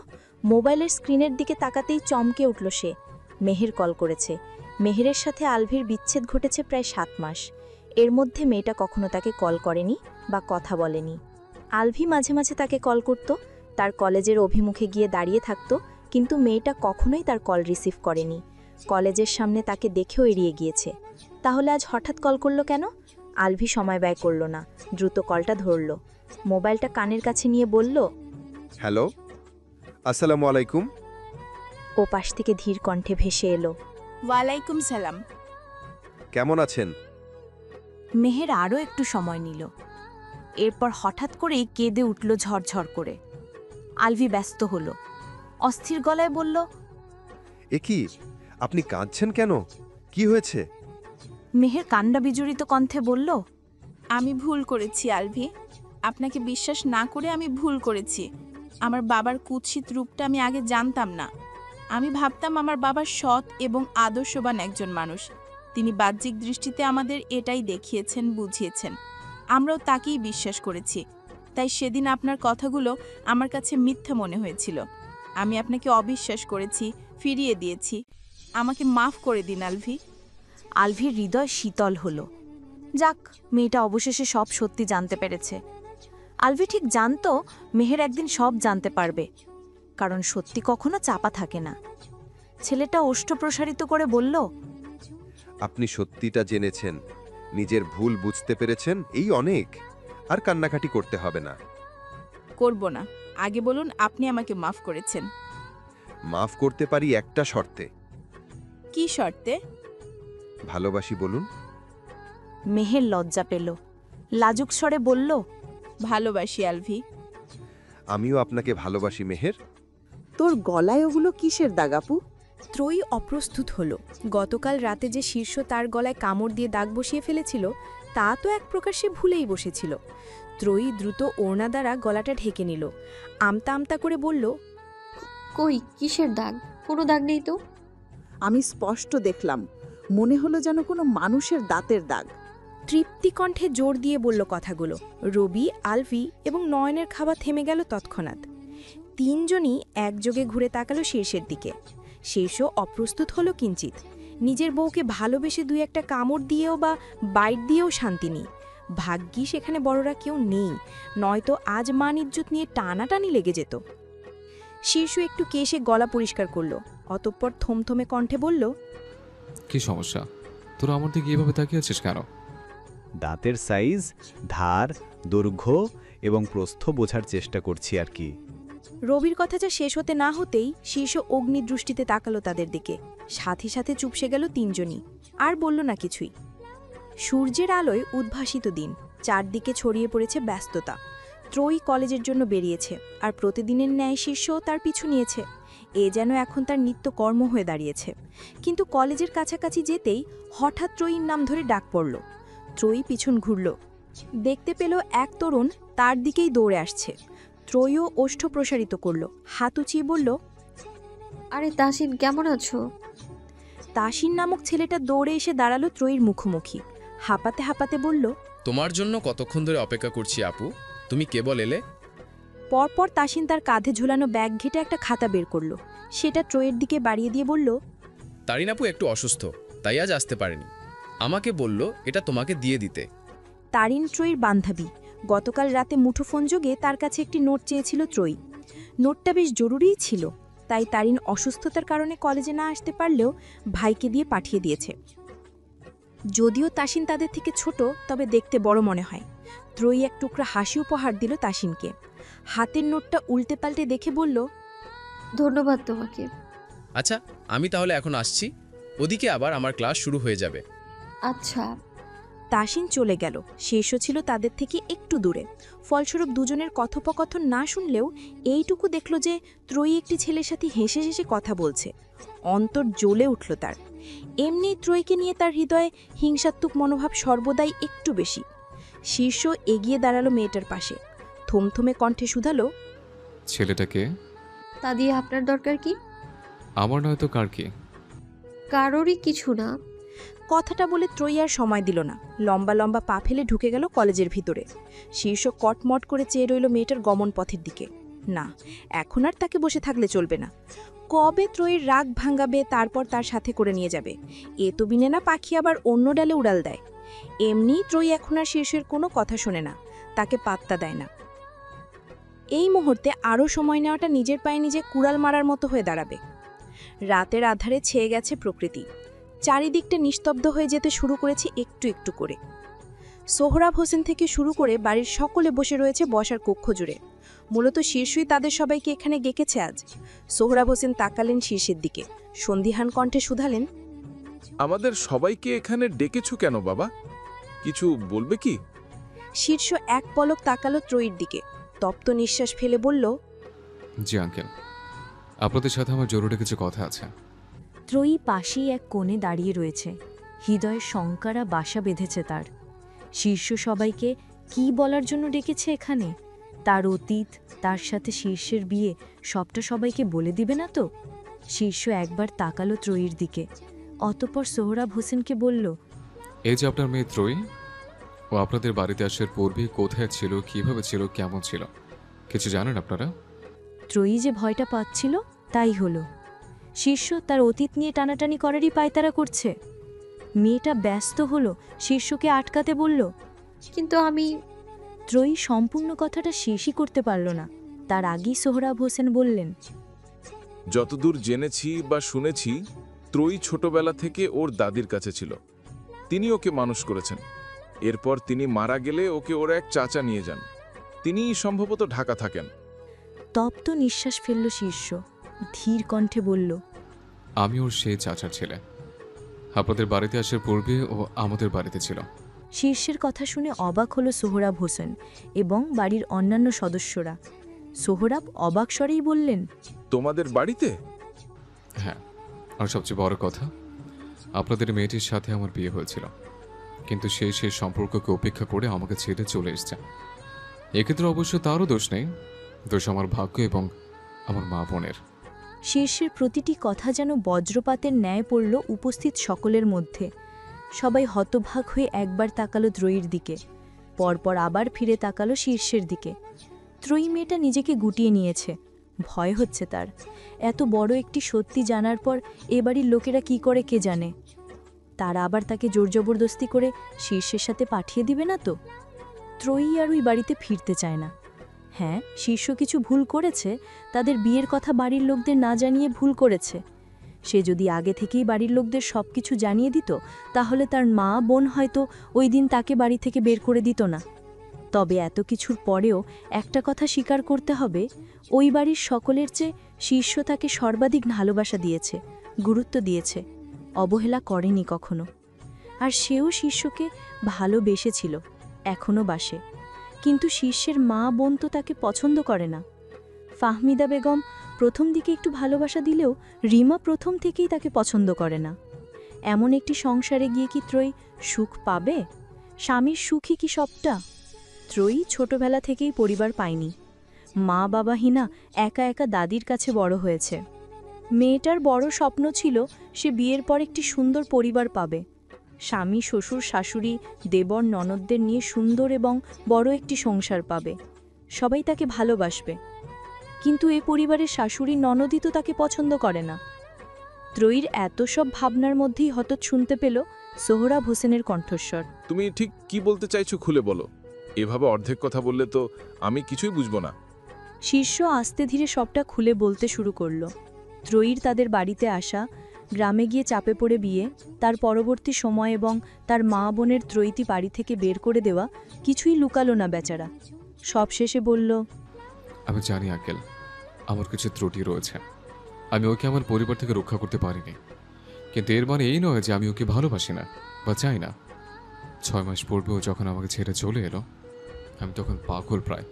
মোবাইলের স্ক্রিনের দিকে তাকাতেই চমকে উঠল সে। মেহের কল করেছে। মেহেরের সাথে আলভির বিচ্ছেদ ঘটেছে প্রায় 7 মাস। এর মধ্যে মেয়েটা কখনো তাকে কল করেনি বা কথা বলেনি। আলভি মাঝে মাঝে তাকে কল করত, তার কলেজের অভিমুখে গিয়ে দাঁড়িয়ে থাকত, কিন্তু মেয়েটা কখনোই তার কল রিসিভ করেনি। কলেজের সামনে তাকে দেখেও এড়িয়ে গিয়েছে। তাহলে আজ হঠাৎ কল করলো কেন? আলভি সময় ব্যয় করল না, দ্রুত কলটা ধরল। মোবাইলটা কানের কাছে নিয়ে বলল,
হ্যালো, আসসালামু আলাইকুম।
ও পাশ থেকে ধীর কণ্ঠে ভেসে এলো,
ওয়ালাইকুম সালাম।
কেমন আছেন?
মেহের আরও একটু সময় নিল। এরপর হঠাৎ করেই কেঁদে উঠল ঝরঝর করে। আলভি ব্যস্ত হলো, অস্থির গলায় বলল,
এ কি, আপনি কাঁদছেন কেন? কি হয়েছে?
মেহের কান্ডা বিজড়িত কণ্ঠে বলল,
আমি ভুল করেছি আলভি, আপনাকে বিশ্বাস না করে আমি ভুল করেছি। আমার বাবার কুৎসিত রূপটা আমি আগে জানতাম না। আমি ভাবতাম আমার বাবা সৎ এবং আদর্শবান একজন মানুষ। তিনি বাহ্যিক দৃষ্টিতে আমাদের এটাই দেখিয়েছেন, বুঝিয়েছেন। আমরাও তাকেই বিশ্বাস করেছি। তাই সেদিন আপনার কথাগুলো আমার কাছে মিথ্যা মনে হয়েছিল। আমি আপনাকে অবিশ্বাস করেছি, ফিরিয়ে দিয়েছি। আমাকে মাফ করে দিন আলভি।
আলভির হৃদয় শীতল হলো। যাক, মেয়েটা অবশেষে সব সত্যি জানতে পেরেছে। আলভি ঠিক জানতো মেহের একদিন সব জানতে পারবে, কারণ সত্যি কখনো চাপা থাকে না। ছেলেটা ওষ্ঠ প্রসারিত করে বলল,
আপনি সত্যিটা জেনেছেন, নিজের ভুল বুঝতে পেরেছেন, এই অনেক। আর কান্নাকাটি করতে হবে না।
করব না। আগে বলুন আপনি আমাকে মাফ করেছেন।
মাফ করতে পারি একটা শর্তে।
কি শর্তে?
ভালোবাসি বলুন।
মেহের লজ্জা পেল, লাজুক স্বরে বলল,
ভালোবাসি আলভি।
আমিও আপনাকে ভালোবাসি মেহের।
তোর গলায় ওগুলো কিসের দাগ আপু?
ত্রয়ী অপ্রস্তুত হলো। গতকাল রাতে যে শীর্ষ তার গলায় কামড় দিয়ে দাগ বসিয়ে ফেলেছিল, তা তো এক প্রকার সে ভুলেই বসেছিল। ত্রয়ী দ্রুত ওড়না দ্বারা গলাটা ঢেকে নিল। আমতা আমতা করে বলল,
কই, কিসের দাগ? কোনো দাগ নেই তো।
আমি স্পষ্ট দেখলাম, মনে হলো যেন কোনো মানুষের দাঁতের দাগ।
তৃপ্তি কণ্ঠে জোর দিয়ে বলল কথাগুলো। রবি, আলভি এবং নয়নের খাওয়া থেমে গেল তৎক্ষণাৎ। তিনজনই একযোগে ঘুরে তাকালো শীর্ষের দিকে। শীর্ষ অপ্রস্তুত হলো কিঞ্চিত। নিজের বউকে ভালোবেসে 2-1টা কামড় দিয়েও বা বাইট দিয়েও শান্তি নেই। ভাগ্যিস এখানে বড়রা কেউ নেই, নয়তো আজ মান ইজ্জত নিয়ে টানাটানি লেগে যেত। শীর্ষ একটু কেশে গলা পরিষ্কার করলো, অতঃপর থমথমে কণ্ঠে বলল,
কি সমস্যা? তোরা আমার দিকে এভাবে তাকিয়ে আছিস কেন?
দাঁতের সাইজ, ধার, দৈর্ঘ্য এবং প্রস্থ বোঝার চেষ্টা করছি আর কি।
রবির কথাটা শেষ হতে না হতেই শীর্ষ অগ্নিদৃষ্টিতে তাকালো তাদের দিকে। সাথে সাথে চুপসে গেল তিনজনই, আর বলল না কিছুই। সূর্যের আলোয় উদ্ভাসিত দিন, চারদিকে ছড়িয়ে পড়েছে ব্যস্ততা। ত্রয়ী কলেজের জন্য বেরিয়েছে, আর প্রতিদিনের ন্যায় শীর্ষও তার পিছু নিয়েছে। এ যেন এখন তার নিত্যকর্ম হয়ে দাঁড়িয়েছে। কিন্তু কলেজের কাছাকাছি যেতেই হঠাৎ ত্রয়ীর নাম ধরে ডাক পড়ল। ত্রয়ী পিছন ঘুরল, দেখতে পেল এক তরুণ তার দিকেই দৌড়ে আসছে। ত্রয়ীও ওষ্ঠ প্রসারিত করল, হাত উঁচিয়ে বলল,
আরে তাসিন, কেমন আছো?
তাসিন নামক ছেলেটা দৌড়ে এসে দাঁড়ালো ত্রয়ীর মুখোমুখি। হাঁপাতে হাঁপাতে বলল,
তোমার জন্য কতক্ষণ ধরে অপেক্ষা করছি আপু, তুমি কেবল এলে।
পরপর তাসিন তার কাঁধে ঝুলানো ব্যাগ ঘেটে একটা খাতা বের করল। সেটা ত্রয়ীর দিকে বাড়িয়ে দিয়ে বলল,
তারিন আপু একটু অসুস্থ, তাই আজ আসতে পারেনি। আমাকে বলল এটা তোমাকে দিয়ে দিতে।
তারিন ত্রয়ীর বান্ধবী। গতকাল রাতে মুঠোফোন যোগে তার কাছে একটি নোট চেয়েছিল ত্রয়ী। নোটটা বেশ জরুরিই ছিল, তাই তারিন অসুস্থতার কারণে কলেজে না আসতে পারলেও ভাইকে দিয়ে পাঠিয়ে দিয়েছে। যদিও তাসিন তাদের থেকে ছোট, তবে দেখতে বড় মনে হয়। ত্রয়ী এক টুকরা হাসি উপহার দিল তাসিনকে। হাতের নোটটা উল্টে পাল্টে দেখে বলল,
ধন্যবাদ তোমাকে।
আচ্ছা, আমি তাহলে এখন আসছি, ওদিকে আবার আমার ক্লাস শুরু হয়ে যাবে।
আচ্ছা।
তাসিন চলে গেল। শীর্ষ ছিল তাদের থেকে একটু দূরে। ফলস্বরূপ দুজনের কথোপকথন না শুনলেও এইটুকু দেখল যে ত্রয়ী একটি ছেলের সাথে হেসে হেসে কথা বলছে। অন্তর জ্বলে উঠল তার। এমনি ত্রয়ীকে নিয়ে তার হৃদয়ে হিংসাত্মক মনোভাব সর্বদাই একটু বেশি। শীর্ষ এগিয়ে দাঁড়ালো মেয়েটার পাশে, থমথমে কণ্ঠে শুধালো,
ছেলেটাকে?
তা দিয়ে আপনার দরকার কি?
আমার নয়তো কার কি?
কারোরই কিছু না।
কথাটা বলে ত্রয়ী আর সময় দিল না, লম্বা লম্বা পা ফেলে ঢুকে গেল কলেজের ভিতরে। শীর্ষ কটমট করে চেয়ে রইল মেয়েটার গমন পথের দিকে। না, এখন আর তাকে বসে থাকলে চলবে না। কবে ত্রয়ীর রাগ ভাঙাবে, তারপর তার সাথে করে নিয়ে যাবে। এ তো বিনে না পাখি আবার অন্য ডালে উড়াল দেয়। এমনিই ত্রয়ী এখন আর শীর্ষের কোনো কথা শোনে না, তাকে পাত্তা দেয় না। এই মুহূর্তে আরও সময় নেওয়াটা নিজের পায়ে নিজে কুড়াল মারার মতো হয়ে দাঁড়াবে। রাতের আধারে ছেয়ে গেছে প্রকৃতি, চারিদিকটা নিস্তব্ধ হয়ে যেতে শুরু করেছে একটু একটু করে। সোহরাব হোসেন থেকে শুরু করে বাড়ির সকলে বসে রয়েছে বসার কক্ষ জুড়ে। মূলত শীর্ষই তাদের সবাইকে এখানে ডেকেছে আজ। সোহরাব হোসেন তাকালেন শীর্ষের দিকে, সন্দিহান কণ্ঠে শুধালেন,
আমাদের সবাইকে এখানে ডেকেছো কেন বাবা? কিছু বলবে কি?
শীর্ষ এক পলক তাকালো ত্রয়ীর দিকে, তপ্ত নিঃশ্বাস ফেলে বলল,
জি আঙ্কেল, আপনাদের সাথে আমার জরুরি কিছু কথা আছে।
ত্রয়ী পাশেই এক কোণে দাঁড়িয়ে রয়েছে, হৃদয়ে শঙ্কারা বাসা বেঁধেছে তার। শীর্ষ সবাইকে কি বলার জন্য ডেকেছে এখানে? তার অতীত, তার সাথে শীর্ষের বিয়ে, সবটা সবাইকে বলে দিবে না তো? শীর্ষ একবার তাকালো ত্রয়ীর দিকে, অতঃপর সোহরাব হোসেনকে বলল,
এই যে আপনার মেয়ে ত্রয়ী, ও আপনাদের বাড়িতে আসার পূর্বে কোথায় ছিল, কিভাবে ছিল, কেমন ছিল, কিছু জানেন আপনারা?
ত্রয়ী যে ভয়টা পাচ্ছিল তাই হলো। শীর্ষ তার অতীত নিয়ে টানাটানি করারই পায়তারা করছে। মেয়েটা ব্যস্ত হলো, শীর্ষকে আটকাতে বলল,
কিন্তু আমি
ত্রয়ী সম্পূর্ণ কথাটা শেষই করতে পারল না। তার আগেই সোহরাব হোসেন বললেন,
যতদূর জেনেছি বা শুনেছি, ত্রয়ী ছোটবেলা থেকে ওর দাদির কাছে ছিল। তিনি ওকে মানুষ করেছেন। এরপর তিনি মারা গেলে ওকে ওর এক চাচা নিয়ে যান। তিনিই সম্ভবত ঢাকা থাকেন।
তপ্ত নিঃশ্বাস ফেলল শীর্ষ, ধীর কণ্ঠে বলল,
আমি ওর সেই চাচার ছেলে। আপনাদের বাড়িতে আসার পূর্বে ও আমাদের বাড়িতে ছিল।
শীর্ষের কথা শুনে অবাক হলো সোহরাব হোসেন এবং বাড়ির অন্যান্য সদস্যরা। সোহরাব অবাক স্বরেই বললেন,
তোমাদের বাড়িতে?
হ্যাঁ, আর সবচেয়ে বড় কথা, আপনাদের মেয়েটির সাথে আমার বিয়ে হয়েছিল, কিন্তু সেই সম্পর্ককে উপেক্ষা করে আমাকে ছেড়ে চলে এসছে। এক্ষেত্রে অবশ্য তারও দোষ নেই, দোষ আমার ভাগ্য এবং আমার মা বোনের।
শীর্ষের প্রতিটি কথা যেন বজ্রপাতের ন্যায় পড়ল উপস্থিত সকলের মধ্যে। সবাই হতভাগ হয়ে একবার তাকালো ত্রয়ীর দিকে, পরপর আবার ফিরে তাকালো শীর্ষের দিকে। ত্রয়ী মেয়েটা নিজেকে গুটিয়ে নিয়েছে, ভয় হচ্ছে তার। এত বড় একটি সত্যি জানার পর এ বাড়ির লোকেরা কি করে কে জানে। তারা আবার তাকে জোর জবরদস্তি করে শীর্ষের সাথে পাঠিয়ে দিবে না তো? ত্রয়ী আর ওই বাড়িতে ফিরতে চায় না। হ্যাঁ, শীর্ষ কিছু ভুল করেছে, তাদের বিয়ের কথা বাড়ির লোকদের না জানিয়ে ভুল করেছে। সে যদি আগে থেকেই বাড়ির লোকদের সব কিছু জানিয়ে দিত, তাহলে তার মা বোন হয়তো ওই দিন তাকে বাড়ি থেকে বের করে দিত না। তবে এত কিছুর পরেও একটা কথা স্বীকার করতে হবে, ওই বাড়ির সকলের চেয়ে শীর্ষ তাকে সর্বাধিক ভালোবাসা দিয়েছে, গুরুত্ব দিয়েছে, অবহেলা করেনি কখনো। আর সেও শীর্ষকে ভালোবেসেছিল, এখনও বাসে। কিন্তু শীর্ষের মা বোন তো তাকে পছন্দ করে না। ফাহমিদা বেগম প্রথম দিকে একটু ভালোবাসা দিলেও রিমা প্রথম থেকেই তাকে পছন্দ করে না। এমন একটি সংসারে গিয়ে কি ত্রয়ী সুখ পাবে? স্বামীর সুখই কি সবটা? ত্রয়ী ছোটবেলা থেকেই পরিবার পায়নি। মা বাবাহীনা একা একা দাদির কাছে বড় হয়েছে। মেয়েটার বড় স্বপ্ন ছিল সে বিয়ের পর একটি সুন্দর পরিবার পাবে, স্বামী শ্বশুর শাশুড়ি দেবর ননদদের নিয়ে সুন্দর এবং বড় একটি সংসার পাবে, সবাই তাকে ভালোবাসবে। কিন্তু এ পরিবারের শাশুড়ি ননদই তো তাকে পছন্দ করে না। ত্রয়ীর এত সব ভাবনার মধ্যেই হঠাৎ শুনতে পেল সোহরাব হোসেনের কণ্ঠস্বর।
তুমি ঠিক কি বলতে চাইছো খুলে বলো। এভাবে অর্ধেক কথা বললে তো আমি কিছুই বুঝবো না।
শীর্ষ আস্তে ধীরে সবটা খুলে বলতে শুরু করল। ত্রয়ীর তাদের বাড়িতে আসা, গ্রামে গিয়ে চাপে পড়ে বিয়ে, তার পরবর্তী সময় এবং তার মা বোনের ত্রয়ীতি বাড়ি থেকে বের করে দেওয়া, কিছুই লুকালো না বেচারা। সব শেষে বলল,
আমি জানি আঙ্কেল, আমার কিছু ত্রুটি রয়েছে। আমি ওকে আমার পরিবার থেকে রক্ষা করতে পারিনি, কিন্তু এর মানে এই নয় যে আমি ওকে ভালোবাসি না বা চাই না। 6 মাস পূর্বেও যখন আমাকে ছেড়ে চলে এলো, আমি তখন পাগল প্রায়।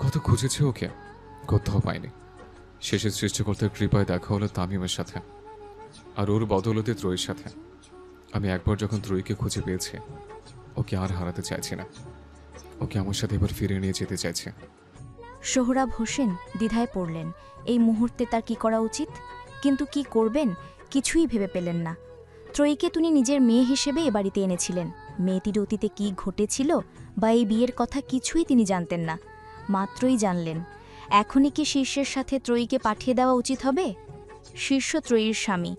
কত খুঁজেছে ওকে, কোথাও পাইনি। শেষে সৃষ্টিকর্তার কৃপায় দেখা হলো তামিমের সাথে, আর ওর বদৌলতে ত্রয়ীর সাথে। আমি একবার যখন ত্রয়ীকে খুঁজে পেয়েছি, ওকে আর হারাতে চাইছি না। ওকে আমার সাথে এবার ফিরে নিয়ে যেতে চাইছে।
সোহরাব হোসেন দ্বিধায় পড়লেন এই মুহূর্তে তার কি করা উচিত, কিন্তু কি করবেন কিছুই ভেবে পেলেন না। ত্রয়ীকে তিনি নিজের মেয়ে হিসেবে এ বাড়িতে এনেছিলেন। মেয়েটির অতীতে কী ঘটেছিল বা এই বিয়ের কথা কিছুই তিনি জানতেন না, মাত্রই জানলেন। এখনই কি শীর্ষের সাথে ত্রয়ীকে পাঠিয়ে দেওয়া উচিত হবে? শীর্ষ ত্রয়ীর স্বামী,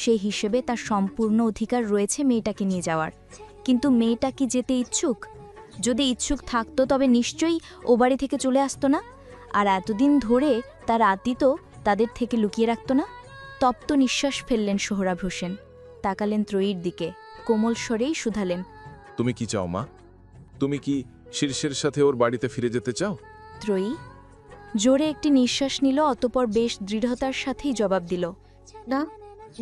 সেই হিসেবে তার সম্পূর্ণ অধিকার রয়েছে মেয়েটাকে নিয়ে যাওয়ার। কিন্তু মেয়েটা কি যেতে ইচ্ছুক? যদি ইচ্ছুক থাকতো তবে নিশ্চয়ই ও বাড়ি থেকে চলে আসতো না, আর এতদিন ধরে তার আতীত তাদের থেকে লুকিয়ে রাখত না। তপ্ত নিঃশ্বাস ফেললেন সোহরাব হোসেন, তাকালেন ত্রয়ীর দিকে, কোমল স্বরেই শুধালেন,
তুমি কি চাও মা? তুমি কি শীর্ষের সাথে ওর বাড়িতে ফিরে যেতে চাও?
ত্রয়ী জোরে একটি নিঃশ্বাস নিল, অতঃপর বেশ দৃঢ়তার সাথেই জবাব দিল,
না,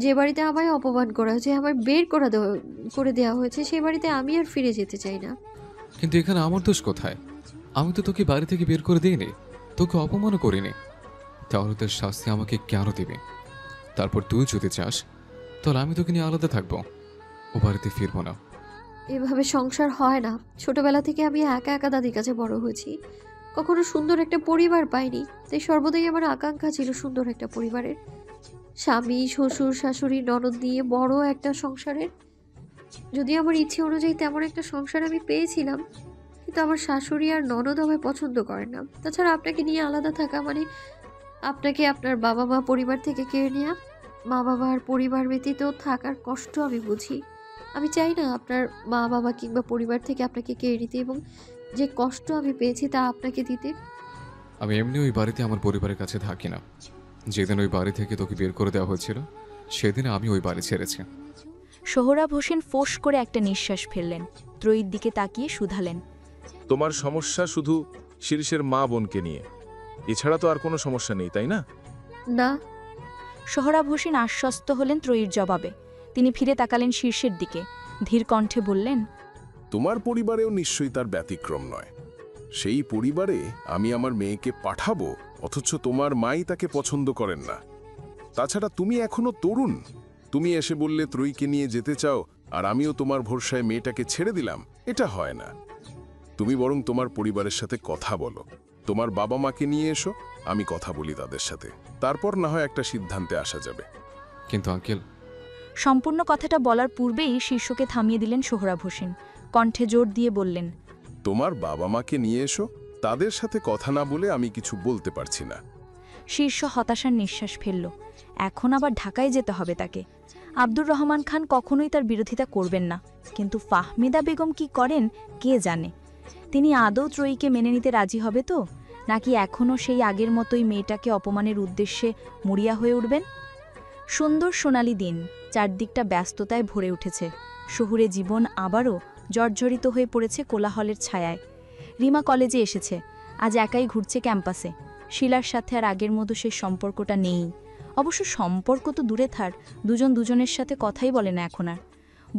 যে বাড়িতে আমায় অপমান করা হয়েছে, আমায় বের করে দেওয়া হয়েছে, সেই বাড়িতে আমি আর ফিরে যেতে চাই না।
কিন্তু এখানে আমার দোষ কোথায়? আমি তো তোকে বাড়ি থেকে বের করে দিইনি, তোকে অপমানও করিনি। তাহলে তার শাস্তি আমাকে কেন দিবে? তারপর তুই যদি চাস তাহলে আমি তোকে নিয়ে আলাদা থাকবো, ও বাড়িতে ফিরবো না।
এভাবে সংসার হয় না। ছোটবেলা থেকে আমি একা একা দাদির কাছে বড় হয়েছি, কখনো সুন্দর একটা পরিবার পাইনি। তাই সর্বদাই আমার আকাঙ্ক্ষা ছিল সুন্দর একটা পরিবারের, স্বামী, শ্বশুর, শাশুড়ি, ননদ নিয়ে বড় একটা সংসারের। যদি আমার ইচ্ছে অনুযায়ী তেমন একটা সংসার আমি পেয়েছিলাম, কিন্তু আমার শাশুড়ি আর ননদ আমায় পছন্দ করে না। তাছাড়া আপনাকে নিয়ে আলাদা থাকা মানে আপনাকে আপনার বাবা মা পরিবার থেকে কেড়ে নেওয়া। মা বাবা আর পরিবার ব্যতীত থাকার কষ্ট আমি বুঝি। আমি চাই না আপনার মা বাবা কিংবা পরিবার থেকে আপনাকে কেড়ে নিতে, এবং যে কষ্ট আমি পেয়েছি তা আপনাকে দিতে।
আমি এমনি ওই বাড়িতে আমার পরিবারের কাছে থাকি না। যেদিন ওই বাড়ি থেকে তোকে বের করে দেওয়া হয়েছিল সেদিন আমি ওই বাড়ি ছেড়েছি।
সোহরাব হোসেন ফোঁস করে একটা নিঃশ্বাস ফেললেন, ত্রয়ীর দিকে তাকিয়ে শুধালেন,
তোমার সমস্যা শুধু শীর্ষের মা বোনকে নিয়ে, এছাড়া তো আর কোনো সমস্যা নেই, তাই না?
না।
সোহরাব হোসেন আশ্বস্ত হলেন ত্রয়ীর জবাবে। তিনি ফিরে তাকালেন শীর্ষের দিকে, ধীর কণ্ঠে বললেন,
তোমার পরিবারেও নিশ্চয়ই তার ব্যতিক্রম নয়। সেই পরিবারে আমি আমার মেয়েকে পাঠাবো, অথচ তোমার মাই তাকে পছন্দ করেন না। তাছাড়া তুমি এখনো তরুণ, তুমি এসে বললে ত্রয়ীকে নিয়ে যেতে চাও, আর আমিও তোমার ভরসায় মেয়েটাকে ছেড়ে দিলাম। এটা হয় না। তুমি বরং তোমার পরিবারের সাথে কথা বলো, তোমার বাবা মাকে নিয়ে এসো, আমি কথা বলি তাদের সাথে, তারপর না হয় একটা সিদ্ধান্তে আসা যাবে।
কিন্তু আঙ্কেল।
সম্পূর্ণ কথাটা বলার পূর্বেই শীর্ষকে থামিয়ে দিলেন সোহরাব হোসেন, কণ্ঠে জোর দিয়ে বললেন,
তোমার বাবা মাকে নিয়ে এসো, তাদের সাথে কথা না বলে আমি কিছু বলতে পারছি না।
শীর্ষ হতাশার নিঃশ্বাস ফেলল। এখন আবার ঢাকায় যেতে হবে তাকে। আব্দুর রহমান খান কখনোই তার বিরোধিতা করবেন না, কিন্তু ফাহমিদা বেগম কি করেন কে জানে। তিনি আদৌ ত্রয়ীকে মেনে নিতে রাজি হবে তো, নাকি এখনও সেই আগের মতোই মেয়েটাকে অপমানের উদ্দেশ্যে মরিয়া হয়ে উঠবেন? সুন্দর সোনালি দিন, চারদিকটা ব্যস্ততায় ভরে উঠেছে। শহুরে জীবন আবারও জর্জরিত হয়ে পড়েছে কোলাহলের ছায়ায়। রিমা কলেজে এসেছে, আজ একাই ঘুরছে ক্যাম্পাসে। শিলার সাথে আর আগের মতো সে সম্পর্কটা নেই। অবশ্য সম্পর্ক তো দূরে থাক, দুজন দুজনের সাথে কথাই বলে না এখন আর।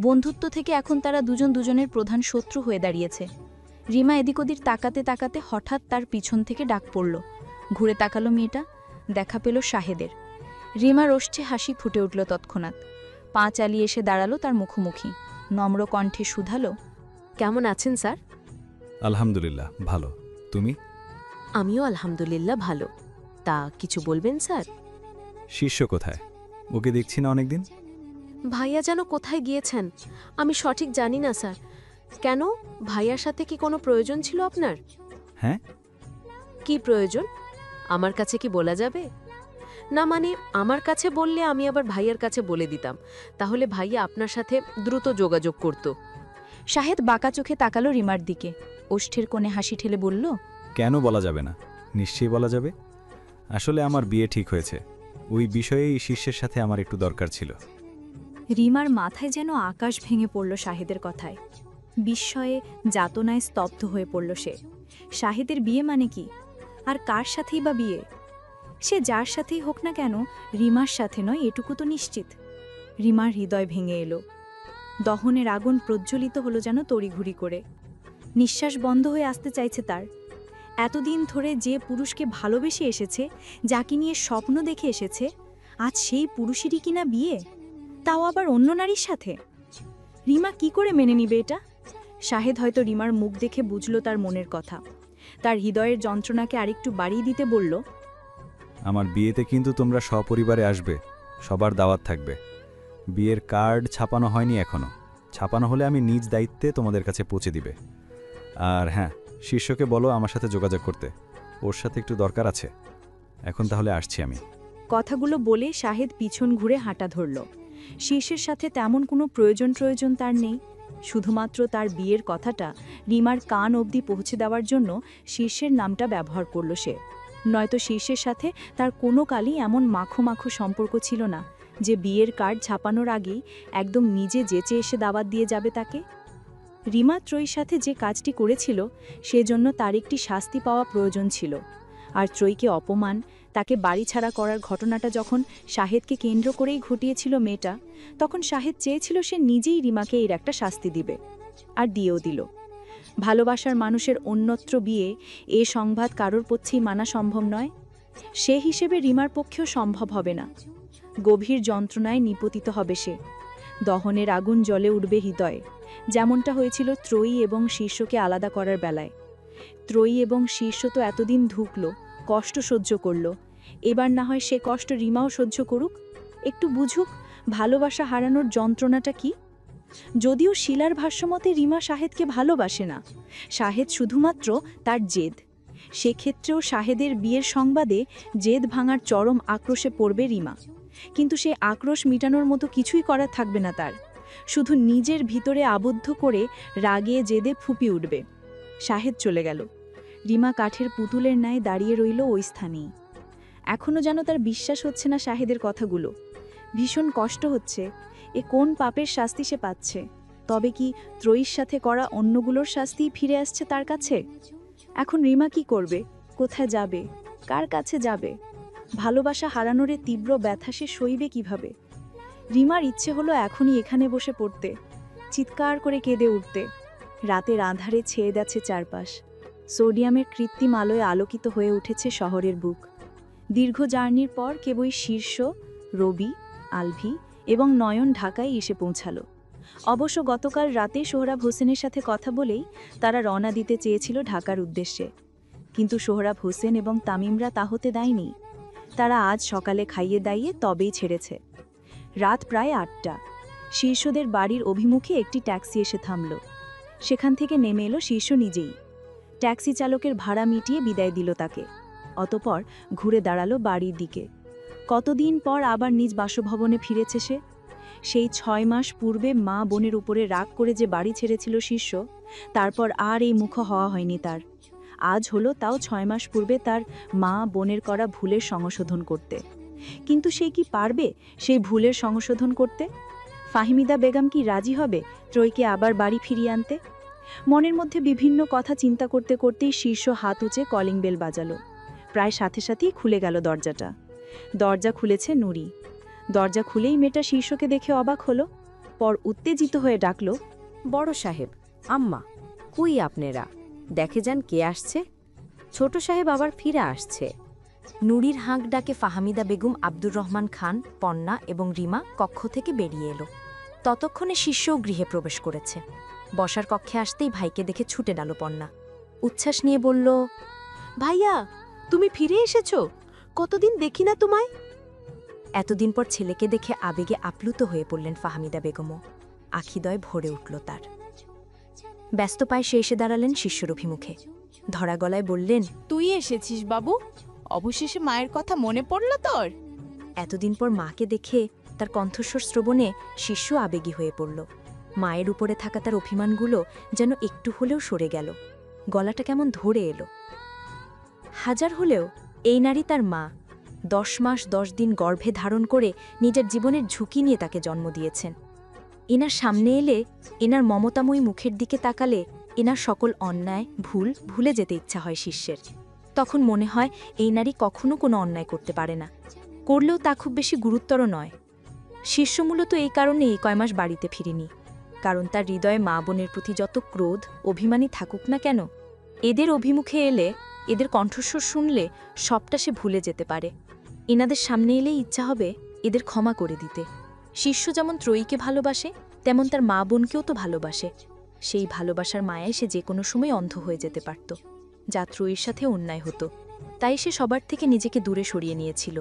বন্ধুত্ব থেকে এখন তারা দুজন দুজনের প্রধান শত্রু হয়ে দাঁড়িয়েছে। রিমা এদিক ওদিক তাকাতে তাকাতে হঠাৎ তার পিছন থেকে ডাক পড়ল। ঘুরে তাকালো মেয়েটা, দেখা পেল শাহেদের। রিমার ওষ্ঠে হাসি ফুটে উঠল তৎক্ষণাৎ। পা চালিয়ে এসে দাঁড়ালো তার মুখোমুখি, নম্র কণ্ঠে শুধালো,
কেমন আছেন স্যার?
আলহামদুলিল্লাহ ভালো, তুমি?
আমিও আলহামদুলিল্লাহ ভালো। তা কিছু বলবেন স্যার?
শীর্ষ কোথায়? ওকে দেখছি না অনেকদিন।
ভাইয়া যেন কোথায় গিয়েছেন আমি সঠিক জানি না স্যার। কেন, ভাইয়ার সাথে কি কোনো প্রয়োজন ছিল আপনার?
হ্যাঁ।
কি প্রয়োজন? আমার কাছে কি বলা যাবে? না মানে আমার কাছে বললে আমি আবার ভাইয়ার কাছে বলে দিতাম, তাহলে ভাইয়া আপনার সাথে দ্রুত যোগাযোগ করত।
শাহেদ বাঁকা চোখে তাকালো রিমার দিকে, ওষ্ঠের কোণে হাসি ঠেলে বলল,
কেন বলা যাবে না? নিশ্চয়ই বলা যাবে। আসলে আমার বিয়ে ঠিক হয়েছে, ওই বিষয়েই শীর্ষের সাথে আমার একটু দরকার ছিল।
রিমার মাথায় যেন আকাশ ভেঙে পড়ল শাহেদের কথায়। বিস্ময়ে যাতনায় স্তব্ধ হয়ে পড়ল সে। শাহেদের বিয়ে মানে কি? আর কার সাথেই বা বিয়ে? সে যার সাথেই হোক না কেন, রিমার সাথে নয় এটুকু তো নিশ্চিত। রিমার হৃদয় ভেঙে এলো। দহনের আগুন প্রজ্বলিত হলো যেন তড়িঘড়ি করে। নিঃশ্বাস বন্ধ হয়ে আসতে চাইছে তার। এতদিন ধরে যে পুরুষকে ভালোবেসে এসেছে, যাকে নিয়ে স্বপ্ন দেখে এসেছে, আজ সেই পুরুষেরই কিনা বিয়ে, তাও আবার অন্য নারীর সাথে। রিমা কি করে মেনে নিবে এটা? শাহেদ হয়তো রিমার মুখ দেখে বুঝল তার মনের কথা। তার হৃদয়ের যন্ত্রণাকে আরেকটু বাড়িয়ে দিতে বলল,
আমার বিয়েতে কিন্তু তোমরা সপরিবারে আসবে, সবার দাওয়াত থাকবে। বিয়ের কার্ড ছাপানো হয়নি এখনো। ছাপানো হলে আমি নিজ দায়িত্বে তোমাদের কাছে পৌঁছে দিবে। আর হ্যাঁ, শীর্ষকে বলো আমার সাথে যোগাযোগ করতে, ওর সাথে একটু দরকার আছে। এখন তাহলে আসছি আমি।
কথাগুলো বলে শাহেদ পিছন ঘুরে হাঁটা ধরল। শীর্ষের সাথে তেমন কোনো প্রয়োজন তার নেই। শুধুমাত্র তার বিয়ের কথাটা রিমার কান অবধি পৌঁছে দেওয়ার জন্য শীর্ষের নামটা ব্যবহার করল সে। নয়তো শীর্ষের সাথে তার কোনো কালই এমন মাখো মাখো সম্পর্ক ছিল না যে বিয়ের কার্ড ছাপানোর আগেই একদম নিজে যেচে এসে দাওয়াত দিয়ে যাবে তাকে। রিমা ত্রয়ীর সাথে যে কাজটি করেছিল সেজন্য তার একটি শাস্তি পাওয়া প্রয়োজন ছিল। আর ত্রয়ীকে অপমান, তাকে বাড়ি ছাড়া করার ঘটনাটা যখন শাহেদকে কেন্দ্র করেই ঘটিয়েছিল মেয়েটা, তখন শাহেদ চেয়েছিল সে নিজেই রিমাকে এর একটা শাস্তি দিবে, আর দিয়েও দিল। ভালোবাসার মানুষের অন্যত্র বিয়ে, এ সংবাদ কারোর পক্ষেই মানা সম্ভব নয়। সে হিসেবে রিমার পক্ষেও সম্ভব হবে না। গভীর যন্ত্রণায় নিপতিত হবে সে। দহনের আগুন জ্বলে উঠবে হৃদয়ে, যেমনটা হয়েছিল ত্রয়ী এবং শীর্ষকে আলাদা করার বেলায়। ত্রয়ী এবং শীর্ষ তো এতদিন ধুকল, কষ্ট সহ্য করল, এবার না হয় সে কষ্ট রিমাও সহ্য করুক, একটু বুঝুক ভালোবাসা হারানোর যন্ত্রণাটা কি। যদিও শিলার ভাষ্যমতে রিমা শাহেদকে ভালোবাসে না, শাহেদ শুধুমাত্র তার জেদ। সেক্ষেত্রেও শাহেদের বিয়ের সংবাদে জেদ ভাঙার চরম আক্রোশে পড়বে রিমা। কিন্তু সে আক্রোশ মিটানোর মতো কিছুই করার থাকবে না তার, শুধু নিজের ভিতরে আবদ্ধ করে রাগে জেদে ফুঁপিয়ে উঠবে। শাহেদ চলে গেল। রিমা কাঠের পুতুলের ন্যায় দাঁড়িয়ে রইল ওই স্থানেই। এখনও যেন তার বিশ্বাস হচ্ছে না শাহেদের কথাগুলো। ভীষণ কষ্ট হচ্ছে, এ কোন পাপের শাস্তি সে পাচ্ছে। তবে কি ত্রয়ীর সাথে করা অন্যগুলোর শাস্তিই ফিরে আসছে তার কাছে? এখন রিমা কি করবে, কোথায় যাবে, কার কাছে যাবে? ভালোবাসা হারানোর তীব্র ব্যথা সে সইবে কিভাবে? রিমার ইচ্ছে হলো এখনই এখানে বসে পড়তে, চিৎকার করে কেঁদে উঠতে। রাতের আঁধারে ছেয়ে যাচ্ছে চারপাশ, সোডিয়ামের কৃত্রিম আলোয় আলোকিত হয়ে উঠেছে শহরের বুক। দীর্ঘ জার্নির পর কেবলই শীর্ষ, রবি, আলভি এবং নয়ন ঢাকায় এসে পৌঁছালো। অবশ্য গতকাল রাতে সোহরাব হোসেনের সাথে কথা বলেই তারা রওনা দিতে চেয়েছিল ঢাকার উদ্দেশ্যে, কিন্তু সোহরাব হোসেন এবং তামিমরা তা হতে দেয়নি। তারা আজ সকালে খাইয়ে দাইয়ে তবেই ছেড়েছে। রাত প্রায় ৮টা। শীর্ষদের বাড়ির অভিমুখে একটি ট্যাক্সি এসে থামল। সেখান থেকে নেমে এলো শীর্ষ নিজেই। ট্যাক্সি চালকের ভাড়া মিটিয়ে বিদায় দিল তাকে। অতপর ঘুরে দাঁড়ালো বাড়ির দিকে। কতদিন পর আবার নিজ বাসভবনে ফিরেছে সে। সেই ৬ মাস পূর্বে মা বোনের উপরে রাগ করে যে বাড়ি ছেড়েছিল শীর্ষ, তারপর আর এই মুখ হওয়া হয়নি তার। আজ হলো তাও ৬ মাস পূর্বে তার মা বোনের করা ভুলের সংশোধন করতে। কিন্তু সে কি পারবে সেই ভুলের সংশোধন করতে? ফাহিমিদা বেগম কি রাজি হবে ত্রয়ীকে আবার বাড়ি ফিরিয়ে আনতে? মনের মধ্যে বিভিন্ন কথা চিন্তা করতে করতেই শীর্ষ হাত উঁচে কলিং বেল বাজালো। প্রায় সাথে সাথেই খুলে গেল দরজাটা। দরজা খুলেছে নুরি। দরজা খুলেই মেয়েটা শীর্ষকে দেখে অবাক হলো, পর উত্তেজিত হয়ে ডাকল,
বড় সাহেব, আম্মা, কই আপনারা? দেখে যান কে আসছে। ছোট সাহেব আবার ফিরে আসছে।
নুরির হাঁক ডাকে ফাহমিদা বেগম, আব্দুর রহমান খান, পন্না এবং রিমা কক্ষ থেকে বেরিয়ে এলো। ততক্ষণে শিষ্যও গৃহে প্রবেশ করেছে। বসার কক্ষে আসতেই ভাইকে দেখে ছুটে গেল পন্না। উচ্ছ্বাস নিয়ে বলল,
ভাইয়া, তুমি ফিরে এসেছো? কতদিন দেখি না তোমায়।
এতদিন পর ছেলেকে দেখে আবেগে আপ্লুত হয়ে পড়লেন ফাহমিদা বেগমও। আখিদয় ভরে উঠল তার। ব্যস্ত পায়ে সে এসে দাঁড়ালেন শিষ্যর অভিমুখে। ধরা গলায় বললেন,
তুই এসেছিস বাবু? অবশেষে মায়ের কথা মনে পড়ল তোর?
এতদিন পর মাকে দেখে তার কণ্ঠস্বর শ্রবণে শিষ্য আবেগী হয়ে পড়ল। মায়ের উপরে থাকা তার অভিমানগুলো যেন একটু হলেও সরে গেল। গলাটা কেমন ধরে এলো। হাজার হলেও এই নারী তার মা। 10 মাস 10 দিন গর্ভে ধারণ করে নিজের জীবনের ঝুঁকি নিয়ে তাকে জন্ম দিয়েছেন। এনার সামনে এলে, এনার মমতাময়ী মুখের দিকে তাকালে এনার সকল অন্যায় ভুল ভুলে যেতে ইচ্ছা হয় শিষ্যের। তখন মনে হয় এই নারী কখনো কোনো অন্যায় করতে পারে না, করলেও তা খুব বেশি গুরুতর নয়। শিষ্য মূলত এই কারণে এই কয় মাস বাড়িতে ফিরেনি, কারণ তার হৃদয়ে মা বোনের প্রতি যত ক্রোধ অভিমানী থাকুক না কেন, এদের অভিমুখে এলে, এদের কণ্ঠস্বর শুনলে সবটা সে ভুলে যেতে পারে। এনাদের সামনে এলেই ইচ্ছা হবে এদের ক্ষমা করে দিতে। শিষ্য যেমন ত্রয়ীকে ভালোবাসে, তেমন তার মা বোনকেও তো ভালোবাসে। সেই ভালোবাসার মায়ায় সে যে কোনো সময় অন্ধ হয়ে যেতে পারত, যা ত্রয়ীর সাথে অন্যায় হতো। তাই সে সবার থেকে নিজেকে দূরে সরিয়ে নিয়েছিল।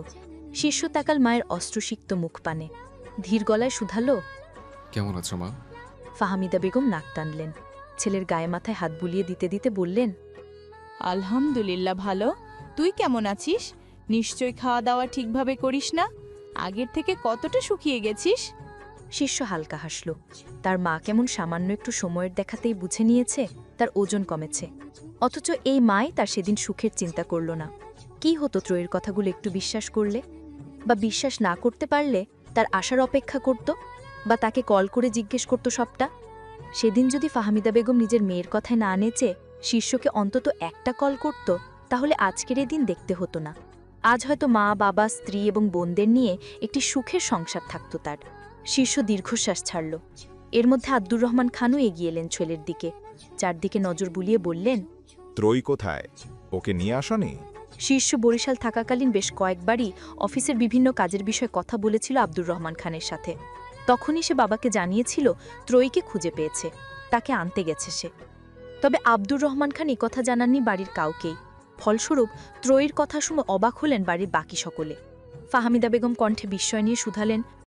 শিষ্য তাকাল মায়ের অস্ত্রসিক্ত মুখ পানে। ধীর গলায় শুধালো।
কেমন আছো মা?
ফাহমিদা বেগম নাক টানলেন। ছেলের গায়ে মাথায় হাত বুলিয়ে দিতে দিতে বললেন,
আলহামদুলিল্লাহ ভালো। তুই কেমন আছিস? নিশ্চয় খাওয়া দাওয়া ঠিকভাবে করিস না? আগের থেকে কতটা শুকিয়ে গেছিস?
শিষ্য হালকা হাসল। তার মা কেমন সামান্য একটু সময়ের দেখাতেই বুঝে নিয়েছে তার ওজন কমেছে। অথচ এই মাই তার সেদিন সুখের চিন্তা করল না। কি হতো ত্রয়ীর কথাগুলো একটু বিশ্বাস করলে? বা বিশ্বাস না করতে পারলে তার আশার অপেক্ষা করত? বা তাকে কল করে জিজ্ঞেস করত সবটা? সেদিন যদি ফাহমিদা বেগম নিজের মেয়ের কথায় না নেচে শিষ্যকে অন্তত একটা কল করত, তাহলে আজকের এই দিন দেখতে হতো না। আজ হয়তো মা, বাবা, স্ত্রী এবং বোনদের নিয়ে একটি সুখের সংসার থাকত তার। শিষ্য দীর্ঘশ্বাস ছাড়ল। এর মধ্যে আব্দুর রহমান খানও এগিয়ে এলেন ছেলের দিকে। চারদিকে নজর বুলিয়ে বললেন,
ত্রয়ী কোথায়? ওকে নিয়ে আসনি?
শীর্ষ বরিশাল থাকাকালীন বেশ কয়েকবারই অফিসের বিভিন্ন কাজের বিষয়ে কথা বলেছিল আব্দুর রহমান খানের সাথে। তখনই সে বাবাকে জানিয়েছিল ত্রয়ীকে খুঁজে পেয়েছে, তাকে আনতে গেছে সে। তবে আব্দুর রহমান খান কথা জানাননি বাড়ির কাউকেই। ফলস্বরূপ ত্রয়ীর কথা শুনে অবাক হলেন বাড়ির বাকি সকলে। ফাহমিদা বেগম কণ্ঠে বিস্ময় নিয়ে শুধালেন,